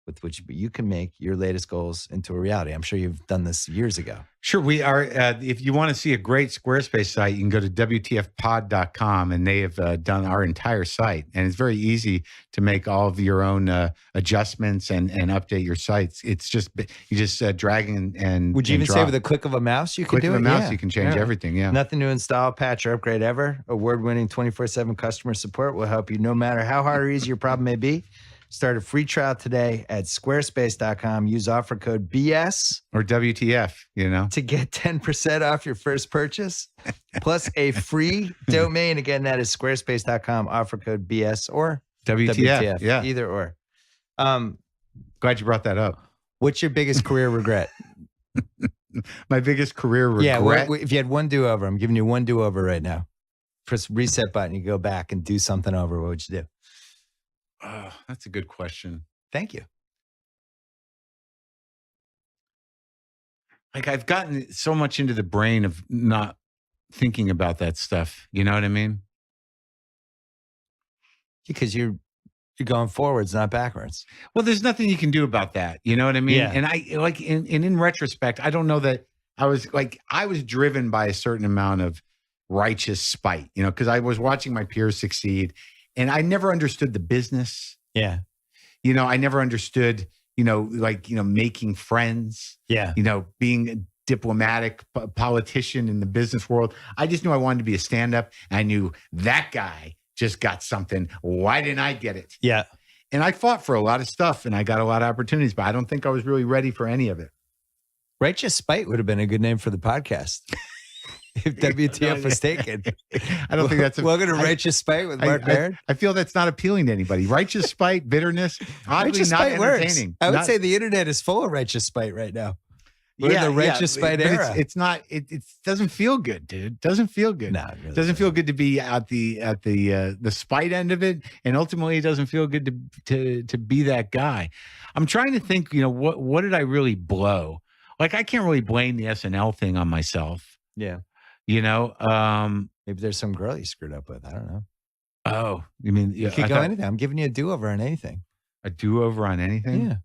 with which you can make your latest goals into a reality. I'm sure you've done this years ago. Sure. We are. If you want to see a great Squarespace site, you can go to WTFpod.com, and they have done our entire site. And it's very easy to make all of your own adjustments and update your sites. It's just, you just drag and would you even say with a click of a mouse, you can do it? Click of a mouse, you can change everything. Yeah. Nothing to install, patch, or upgrade ever. Award-winning 24/7 customer support will help you no matter how hard or easy your problem may be. Start a free trial today at squarespace.com. Use offer code BS or WTF, to get 10% off your first purchase, plus a free domain. Again, that is squarespace.com. Offer code BS or WTF. Yeah. Either or. Glad you brought that up. What's your biggest career regret? My biggest career regret? Yeah, if you had one do-over, I'm giving you one do-over right now. Press reset button, you go back and do something over. What would you do? Oh, that's a good question. Thank you. Like, I've gotten so much into the brain of not thinking about that stuff. You know what I mean? Because you're going forwards, not backwards. Well, there's nothing you can do about that. You know what I mean? Yeah. And I like, in retrospect, I don't know that I was driven by a certain amount of righteous spite, because I was watching my peers succeed. And I never understood the business. Yeah. I never understood, making friends. Yeah. Being a diplomatic politician in the business world. I just knew I wanted to be a stand-up. And I knew that guy just got something. Why didn't I get it? Yeah. And I fought for a lot of stuff and I got a lot of opportunities, but I don't think I was really ready for any of it. Righteous Spite would have been a good name for the podcast. If WTF was taken. I don't think that's welcome to Righteous Spite with Mark Baird. I feel that's not appealing to anybody. Righteous spite, bitterness, oddly righteous not spite entertaining. Works. I would say the internet is full of righteous spite right now. We're in the righteous spite era. It's not. It doesn't feel good, dude. It doesn't feel good. No, it really doesn't feel good to be at the spite end of it, and ultimately, it doesn't feel good to be that guy. I'm trying to think. What did I really blow? Like, I can't really blame the SNL thing on myself. Yeah. Maybe there's some girl you screwed up with. I don't know. Oh, you mean you could go anything? I'm giving you a do-over on anything. A do-over on anything? Yeah.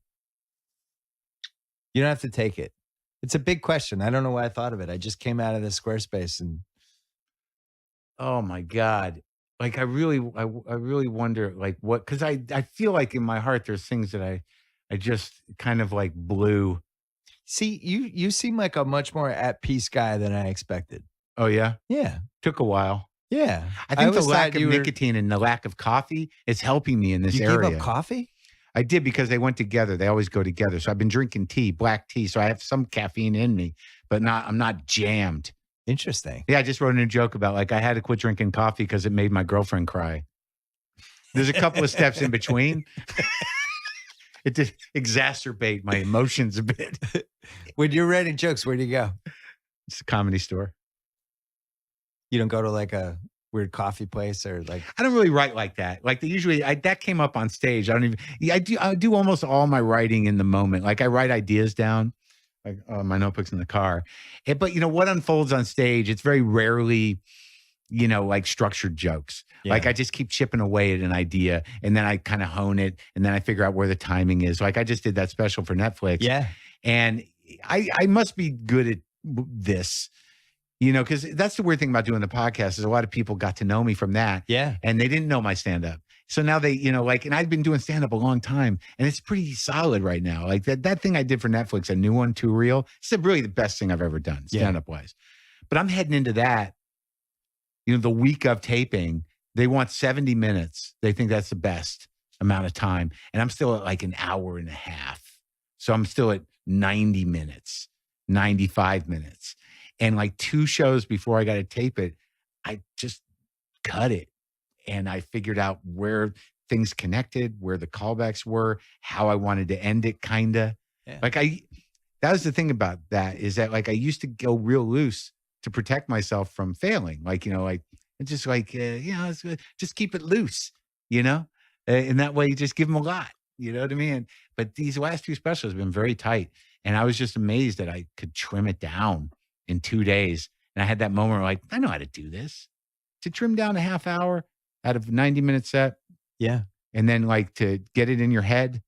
You don't have to take it. It's a big question. I don't know why I thought of it. I just came out of the Squarespace and. Oh my God! Like, I really wonder, like, what? Because I feel like in my heart there's things that I just kind of like blew. See, you seem like a much more at peace guy than I expected. Oh, yeah? Yeah. Took a while. Yeah. I think the lack of nicotine and the lack of coffee is helping me in this area. You gave up coffee? I did because they went together. They always go together. So I've been drinking tea, black tea. So I have some caffeine in me, but I'm not jammed. Interesting. Yeah, I just wrote in a joke about like I had to quit drinking coffee because it made my girlfriend cry. There's a couple of steps in between. It just exacerbate my emotions a bit. When you're writing jokes, where do you go? It's a comedy store. You don't go to like a weird coffee place or like? I don't really write like that. Like that came up on stage. I do almost all my writing in the moment. Like I write ideas down. Like my notebook's in the car. But what unfolds on stage, it's very rarely, like structured jokes. Yeah. Like I just keep chipping away at an idea and then I kind of hone it and then I figure out where the timing is. Like I just did that special for Netflix. Yeah. And I must be good at this, because that's the weird thing about doing the podcast is a lot of people got to know me from that. Yeah. And they didn't know my stand-up. So now they, and I've been doing stand-up a long time and it's pretty solid right now. Like that thing I did for Netflix, a new one, Too Real, it's really the best thing I've ever done stand-up wise. But I'm heading into that, the week of taping, they want 70 minutes. They think that's the best amount of time. And I'm still at like an hour and a half. So I'm still at 90 minutes, 95 minutes. And like 2 shows before I got to tape it, I just cut it. And I figured out where things connected, where the callbacks were, how I wanted to end it, kind of. Yeah. That was the thing about that is that like I used to go real loose to protect myself from failing. Like, just like, just keep it loose, and that way you just give them a lot, you know what I mean? But these last 2 specials have been very tight. And I was just amazed that I could trim it down in 2 days. And I had that moment where like, I know how to do this. To trim down a half hour out of a 90-minute set. Yeah. And then like to get it in your head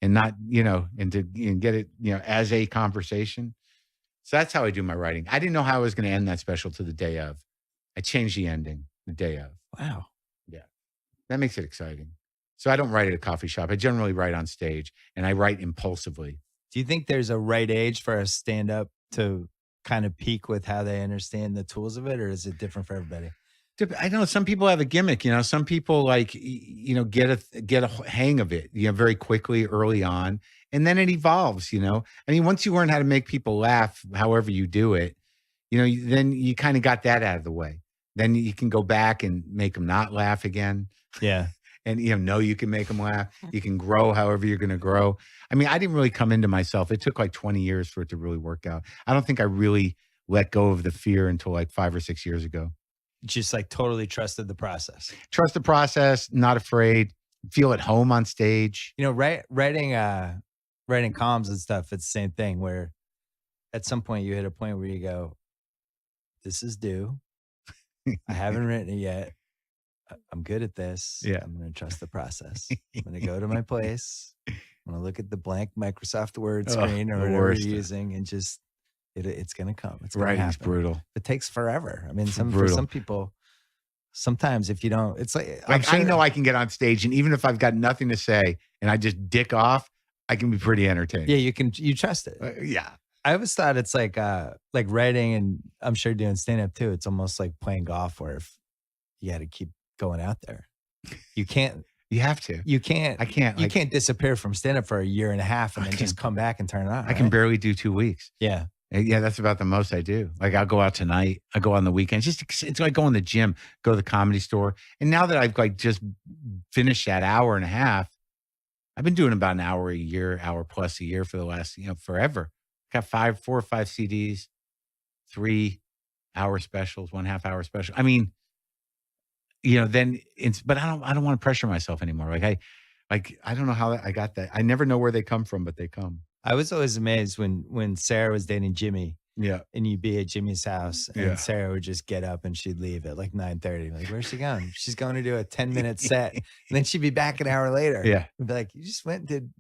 and not, and to get it, as a conversation. So that's how I do my writing. I didn't know how I was going to end that special to the day of. I changed the ending the day of. Wow. Yeah. That makes it exciting. So I don't write at a coffee shop. I generally write on stage and I write impulsively. Do you think there's a right age for a stand-up to kind of peak with how they understand the tools of it, or is it different for everybody? I know some people have a gimmick, some people like, get a hang of it, very quickly early on. And then it evolves, I mean, once you learn how to make people laugh, however you do it, then you kind of got that out of the way. Then you can go back and make them not laugh again. Yeah. And, you can make them laugh. You can grow however you're going to grow. I mean, I didn't really come into myself. It took like 20 years for it to really work out. I don't think I really let go of the fear until like 5 or 6 years ago. Just like totally trusted the process. Trust the process, not afraid, feel at home on stage. Writing columns and stuff, it's the same thing where at some point you hit a point where you go, this is due. I haven't written it yet. I'm good at this. Yeah. I'm going to trust the process. I'm going to go to my place. I'm going to look at the blank Microsoft Word screen or whatever you're using and just, it's going to come. It's going to happen. Writing's brutal. It takes forever. I mean, for some people, sometimes if you don't, it's like I know I can get on stage and even if I've got nothing to say and I just dick off, I can be pretty entertaining. Yeah, you trust it. Yeah. I always thought it's like writing, and I'm sure doing stand-up too. It's almost like playing golf where if you got to keep going out there. You can't. You have to. You can't. I can't. You can't disappear from stand-up for a year and a half and then just come back and turn it on. I can barely do 2 weeks. Yeah. Yeah, that's about the most I do. Like I'll go out tonight. I go on the weekends. It's like going to the gym, go to the comedy store. And now that I've like just finished that hour and a half, I've been doing about an hour a year, hour plus a year for the last, forever. Got 4 or 5 CDs, 3-hour specials, 1.5 hour special. I mean, then but I don't want to pressure myself anymore. I don't know how I got that. I never know where they come from, but they come. I was always amazed when Sarah was dating Jimmy. Yeah. And you'd be at Jimmy's house and Sarah would just get up and she'd leave at like 9:30. Like, where's she going? She's going to do a 10-minute set. And then she'd be back an hour later. Yeah. We'd be like, you just went and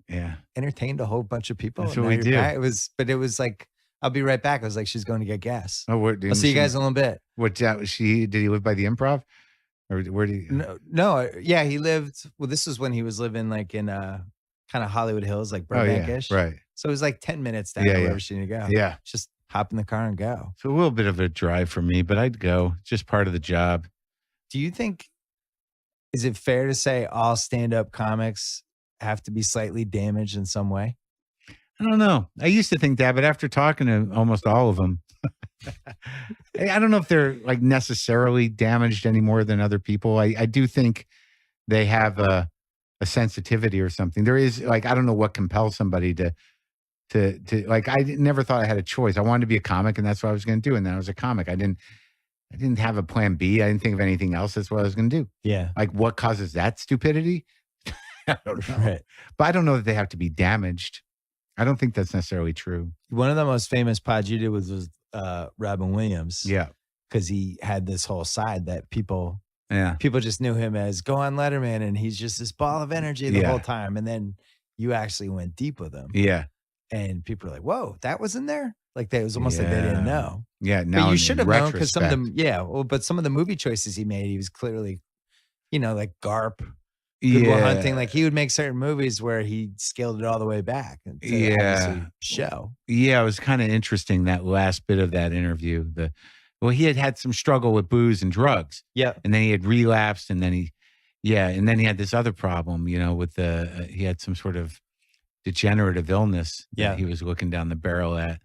entertained a whole bunch of people. That's what we do. It was like, I'll be right back. I was like, she's going to get gas. Oh, I'll see you guys in a little bit. Did he live by the Improv? Or where did he? No. Yeah, he lived, this was when he was living like in kind of Hollywood Hills, like Burbank-ish. Right. So it was like 10 minutes down to wherever she needed to go. Yeah. Just hop in the car and go. It's a little bit of a drive for me, but I'd go. It's just part of the job. Do you think, is it fair to say all stand-up comics have to be slightly damaged in some way? I don't know. I used to think that, but after talking to almost all of them, I don't know if they're like necessarily damaged any more than other people. I do think they have a sensitivity or something. There is like, I don't know what compels somebody to like, I never thought I had a choice. I wanted to be a comic and that's what I was going to do. And then I was a comic. I didn't have a plan B. I didn't think of anything else. That's what I was going to do. Yeah. Like what causes that stupidity? I don't know. Right. But I don't know that they have to be damaged. I don't think that's necessarily true. One of the most famous pods you did was Robin Williams. Yeah. Because he had this whole side that people Yeah. just knew him as go on Letterman, and he's just this ball of energy the whole time. And then you actually went deep with him. Yeah. And people are like, whoa, that was in there? Like it was almost like they didn't know. Yeah. Now but you should have known because some of them, but some of the movie choices he made, he was clearly, like Garp. Good Will Hunting, like he would make certain movies where he scaled it all the way back to show. Yeah, it was kind of interesting that last bit of that interview. He had some struggle with booze and drugs. Yeah, and then he had relapsed, and then he had this other problem. With he had some sort of degenerative illness that he was looking down the barrel at.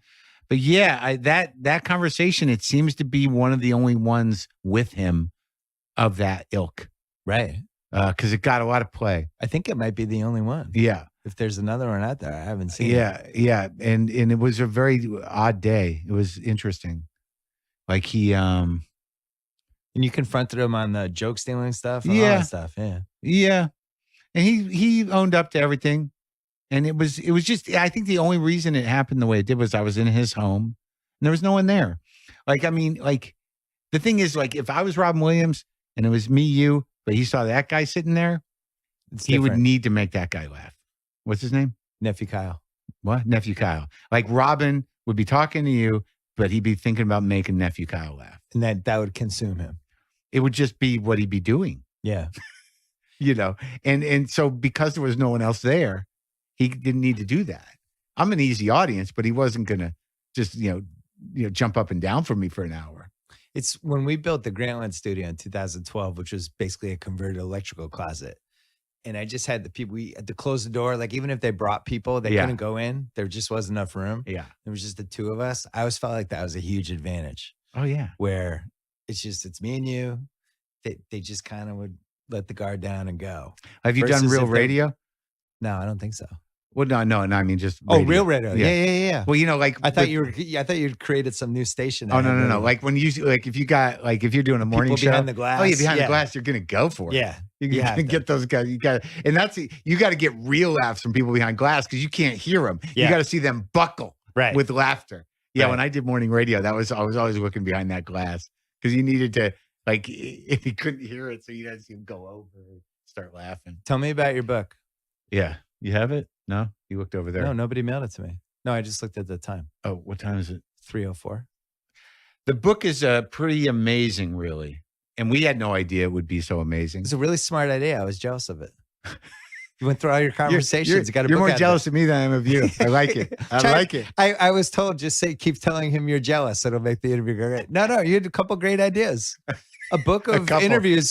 But that conversation, it seems to be one of the only ones with him of that ilk, right? Because it got a lot of play. I think it might be the only one. Yeah. If there's another one out there, I haven't seen it. Yeah. And it was a very odd day. It was interesting. Like he and you confronted him on the joke stealing stuff and all that stuff. Yeah. Yeah. And he owned up to everything. And it was just, I think the only reason it happened the way it did was I was in his home and there was no one there. Like, I mean, like the thing is, like, if I was Robin Williams and it was me, you, but he saw that guy sitting there, he would need to make that guy laugh. What's his name? Nephew Kyle. What? Nephew Kyle. Like Robin would be talking to you, but he'd be thinking about making Nephew Kyle laugh. And that would consume him. It would just be what he'd be doing. Yeah. And so because there was no one else there, he didn't need to do that. I'm an easy audience, but he wasn't going to just, jump up and down for me for an hour. It's when we built the Grantland studio in 2012, which was basically a converted electrical closet. And I just had the people, we had to close the door. Like even if they brought people, they couldn't go in. There just wasn't enough room. Yeah. There was just the two of us. I always felt like that was a huge advantage. Oh yeah. Where it's me and you. They just kind of would let the guard down and go. Have you done real radio? No, I don't think so. Well, no. I mean, just radio. Real radio. Yeah. Well, like I thought you'd created some new station. Oh no. Like when if you're doing a morning show behind the glass. Oh yeah, behind the glass, you're gonna go for it. Yeah, you can get those guys. You got to get real laughs from people behind glass because you can't hear them. Yeah. You got to see them buckle with laughter. Yeah, when I did morning radio, I was always looking behind that glass because you needed to if you couldn't hear it, so you had to see him go over and start laughing. Tell me about your book. Yeah, you have it. No, you looked over there. No, nobody mailed it to me. No, I just looked at the time. Oh, what time is it? 3:04. The book is pretty amazing, really. And we had no idea it would be so amazing. It's a really smart idea. I was jealous of it. You went through all your conversations. You're more jealous of me than I am of you. I like it. like it. I was told, just keep telling him you're jealous. It'll make the interview go great. No, you had a couple great ideas. A book of interviews.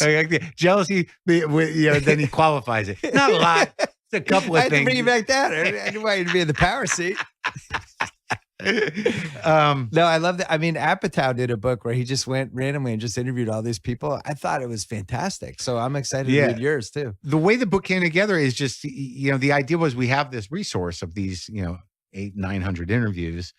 Jealousy, then he qualifies it. Not a lot. A couple of I had things. to bring you back down. I didn't want you to be in the power seat. No, I love that. I mean, Apatow did a book where he just went randomly and just interviewed all these people. I thought it was fantastic. So I'm excited to read yours too. The way the book came together is just, the idea was we have this resource of these, 800-900 interviews.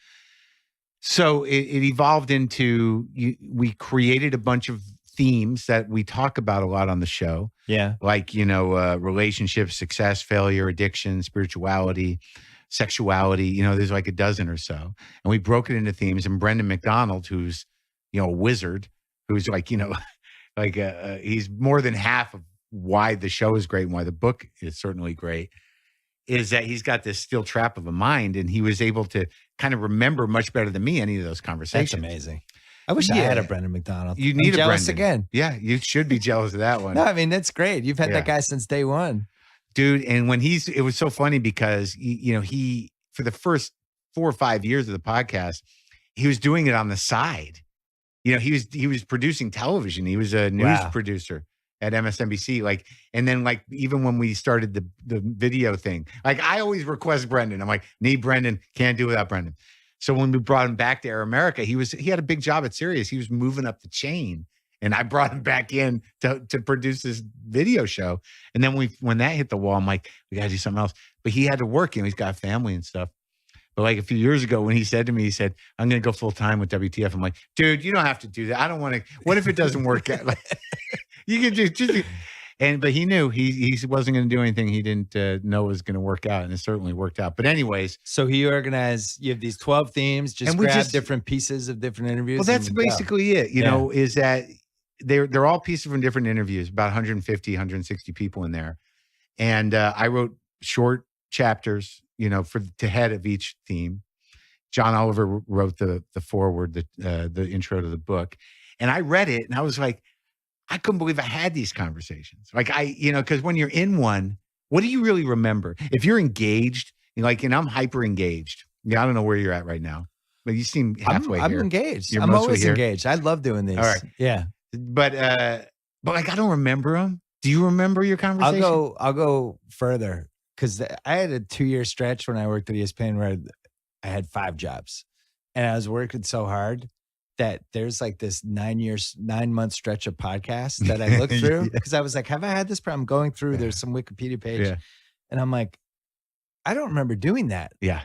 So it evolved into, we created a bunch of themes that we talk about a lot on the show. Yeah. Like, relationships, success, failure, addiction, spirituality, sexuality, there's like a dozen or so. And we broke it into themes. And Brendan McDonald, who's, a wizard, who's he's more than half of why the show is great and why the book is certainly great, is that he's got this steel trap of a mind. And he was able to kind of remember much better than me any of those conversations. That's amazing. I wish I had a Brendan McDonald. You need I'm jealous Brendan again. Yeah, you should be jealous of that one. No, I mean, that's great. You've had that guy since day one. Dude, and when it was so funny because, he, for the first 4 or 5 years of the podcast, he was doing it on the side. he was producing television. He was a news producer at MSNBC. Like, and then like, even when we started the video thing, like I always request Brendan. I'm like, need Brendan, can't do without Brendan. So when we brought him back to Air America, he had a big job at Sirius. He was moving up the chain. And I brought him back in to produce this video show. And then when that hit the wall, I'm like, we got to do something else. But he had to work. He's got a family and stuff. But like a few years ago, when he said to me, he said, I'm going to go full time with WTF. I'm like, dude, you don't have to do that. I don't want to. What if it doesn't work out? Like, you can just. But he knew he wasn't going to do anything he didn't know was going to work out. And it certainly worked out. But anyways. So you have these 12 themes, grab different pieces of different interviews. Well, that's basically it, you know, is that they're all pieces from different interviews, about 150, 160 people in there. And I wrote short chapters, you know, to head of each theme. John Oliver wrote the foreword, the intro to the book. And I read it and I was like, I couldn't believe I had these conversations. Like because when you're in one, what do you really remember? If you're engaged, and I'm hyper engaged. Yeah, I don't know where you're at right now, but you seem halfway here. I'm engaged. You're I'm always here. engaged. I love doing these. All right. Yeah. But like, I don't remember them. Do you remember your conversation? I'll go further because I had a 2-year stretch when I worked at ESPN where I had 5 jobs and I was working so hard that there's like this 9-month stretch of podcasts that I looked through because I was like, have I had this problem? I'm going through, there's some Wikipedia page and I'm like, I don't remember doing that. Yeah.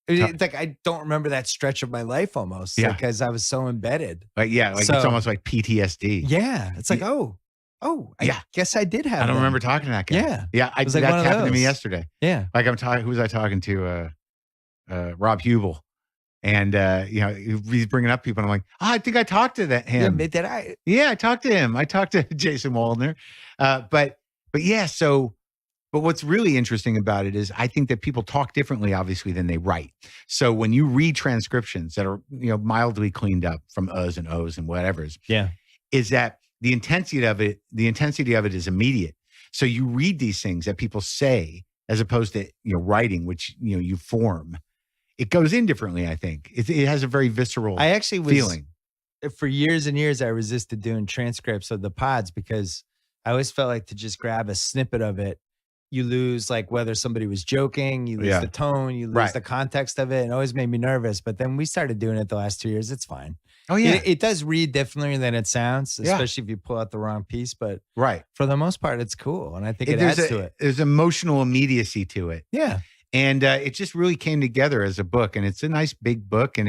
It's like, I don't remember that stretch of my life almost because I was so embedded. Like, it's almost like PTSD. Yeah. It's like, I guess I did have I don't remember talking to that guy. Yeah. Yeah. Like that happened to me yesterday. Yeah. Like who was I talking to? Rob Hubel. And, he's bringing up people and I'm like, I think I talked to him. Yeah, did I? Yeah, I talked to him. I talked to Jason Waldner. But what's really interesting about it is I think that people talk differently, obviously, than they write. So when you read transcriptions that are, mildly cleaned up from uhs and ohs and whatever's, is that the intensity of it is immediate. So you read these things that people say as opposed to, writing, which, you form. It goes in differently, I think. It has a very visceral feeling. For years and years, I resisted doing transcripts of the pods because I always felt like to just grab a snippet of it, you lose like whether somebody was joking, you lose the tone, you lose the context of it. And it always made me nervous. But then we started doing it the last 2 years. It's fine. Oh, yeah. It does read differently than it sounds, especially if you pull out the wrong piece. But for the most part, it's cool. And I think it adds to it. There's emotional immediacy to it. Yeah. And it just really came together as a book. And it's a nice big book. And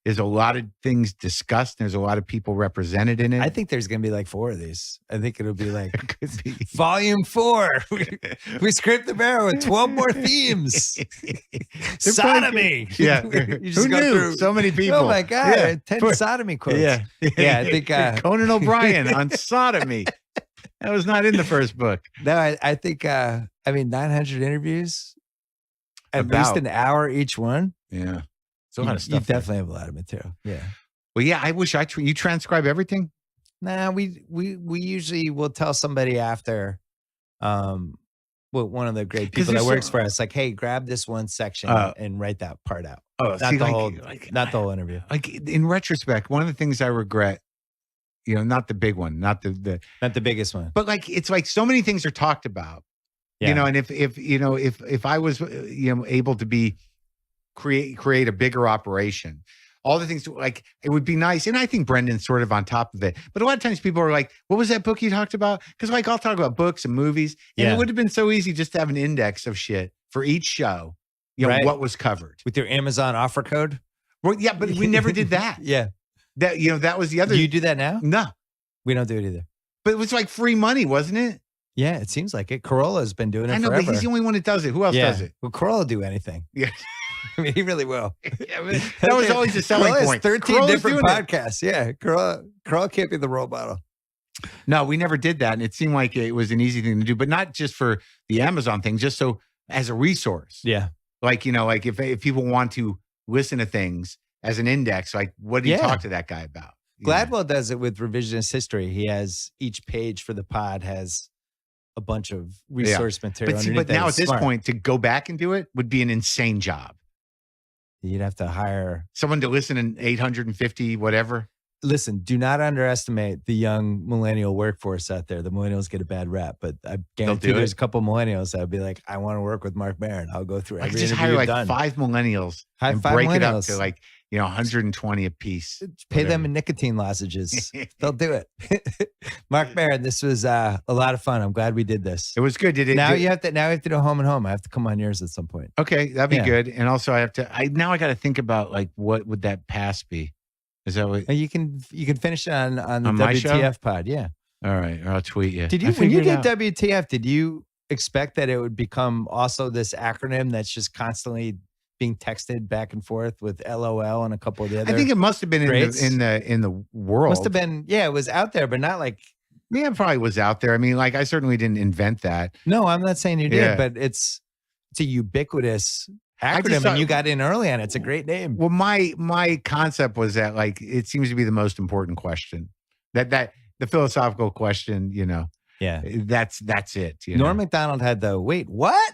there's a lot of things discussed. There's a lot of people represented in it. I think there's going to be like 4 of these. I think it'll be like volume 4. We scraped the barrel with 12 more themes. Sodomy. Yeah. You just Who go knew? through So many people. Oh my God. 10 sodomy quotes. Yeah. Yeah. I think Conan O'Brien on sodomy. That was not in the first book. No, I think 900 interviews, at least an hour each one. Yeah. It's a lot of stuff. You definitely have a lot of material. Yeah. Well, yeah, I wish you transcribe everything. Nah, we usually will tell somebody after, one of the great people that works for us, like, hey, grab this one section and write that part out. Oh, not the whole interview. Like in retrospect, one of the things I regret, not the big one, not the biggest one, but like it's like so many things are talked about. Yeah. And if I was able to create a bigger operation, all the things like it would be nice. And I think Brendan's sort of on top of it. But a lot of times people are like, what was that book you talked about? Because like I'll talk about books and movies. And it would have been so easy just to have an index of shit for each show, what was covered. With your Amazon offer code? Well, yeah, but we never did that. Yeah. That was the other. Do you do that now? No. We don't do it either. But it was like free money, wasn't it? Yeah, it seems like it. Corolla's been doing it forever. But he's the only one that does it. Who else does it? Well, Corolla will do anything. Yeah. I mean, he really will. That was always the selling point. 13 Corolla's different podcasts. Yeah, Corolla can't be the role model. No, we never did that. And it seemed like it was an easy thing to do, but not just for the Amazon thing, just so as a resource. Yeah. Like, like if people want to listen to things as an index, like what do you talk to that guy about? Gladwell does it with revisionist history. He has each page for the pod has a bunch of resource material. But now at this point, to go back and do it would be an insane job. You'd have to hire someone to listen in 850, whatever. listen, do not underestimate the young millennial workforce out there. The millennials get a bad rap, but I guarantee there's a couple millennials that would be like, I want to work with Mark Maron. I'll go through every just interview hire done. 5 millennials and break it up to 120 a piece. Pay them in nicotine lozenges. They'll do it. Mark Maron, this was a lot of fun. I'm glad we did this. It was good. Now you have to do home and home. I have to come on yours at some point. Okay, that'd be good. And also I got to think about like what would that pass be? Is that what you can finish it on the WTF pod? Yeah. All right. Or I'll tweet you. When you did WTF, did you expect that it would become also this acronym that's just constantly being texted back and forth with LOL and a couple of the other? I think it must have been in the world. Must have been, it was out there, but not like. Yeah, it probably was out there. I mean, like I certainly didn't invent that. No, I'm not saying you did, but it's a ubiquitous acronym, and you got in early on it. It's a great name. Well, my concept was that like it seems to be the most important question. That the philosophical question, Yeah, that's it. Norm Macdonald had the wait, what?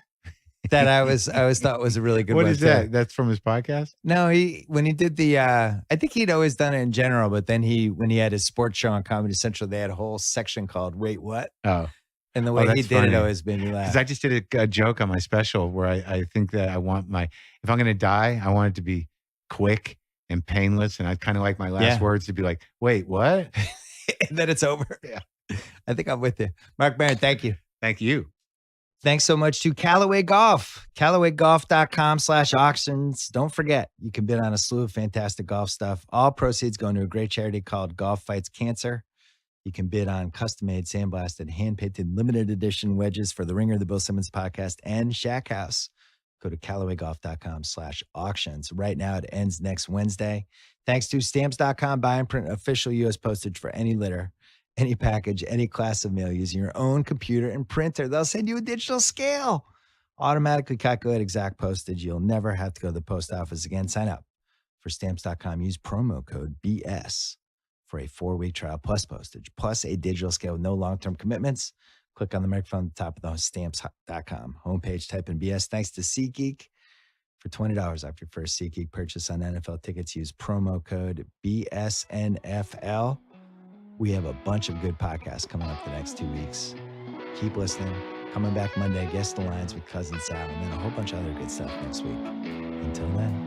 That I always thought was a really good one. What is that? That's from his podcast? No, when he did the I think he'd always done it in general, but then when he had his sports show on Comedy Central, they had a whole section called Wait What? Oh. And the way he did it always made me laugh. Because I just did a joke on my special where I think that I want if I'm going to die, I want it to be quick and painless. And I kind of like my last words to be like, wait, what? And then it's over. Yeah. I think I'm with you. Mark Maron, thank you. Thank you. Thanks so much to Callaway Golf. CallawayGolf.com/auctions. Don't forget, you can bid on a slew of fantastic golf stuff. All proceeds going to a great charity called Golf Fights Cancer. You can bid on custom-made, sandblasted, hand-painted, limited edition wedges for the Ringer, the Bill Simmons Podcast, and Shack House. Go to CallawayGolf.com/auctions. Right now, it ends next Wednesday. Thanks to Stamps.com. Buy and print official U.S. postage for any litter, any package, any class of mail using your own computer and printer. They'll send you a digital scale. Automatically calculate exact postage. You'll never have to go to the post office again. Sign up for Stamps.com. Use promo code BS. For a 4-week trial plus postage, plus a digital scale with no long-term commitments. Click on the microphone at the top of the Stamps.com homepage, type in BS. Thanks to SeatGeek for $20 off your first SeatGeek purchase on NFL tickets. Use promo code BSNFL. We have a bunch of good podcasts coming up the next 2 weeks. Keep listening. Coming back Monday, Guess the Lines with Cousin Sal, and then a whole bunch of other good stuff next week. Until then.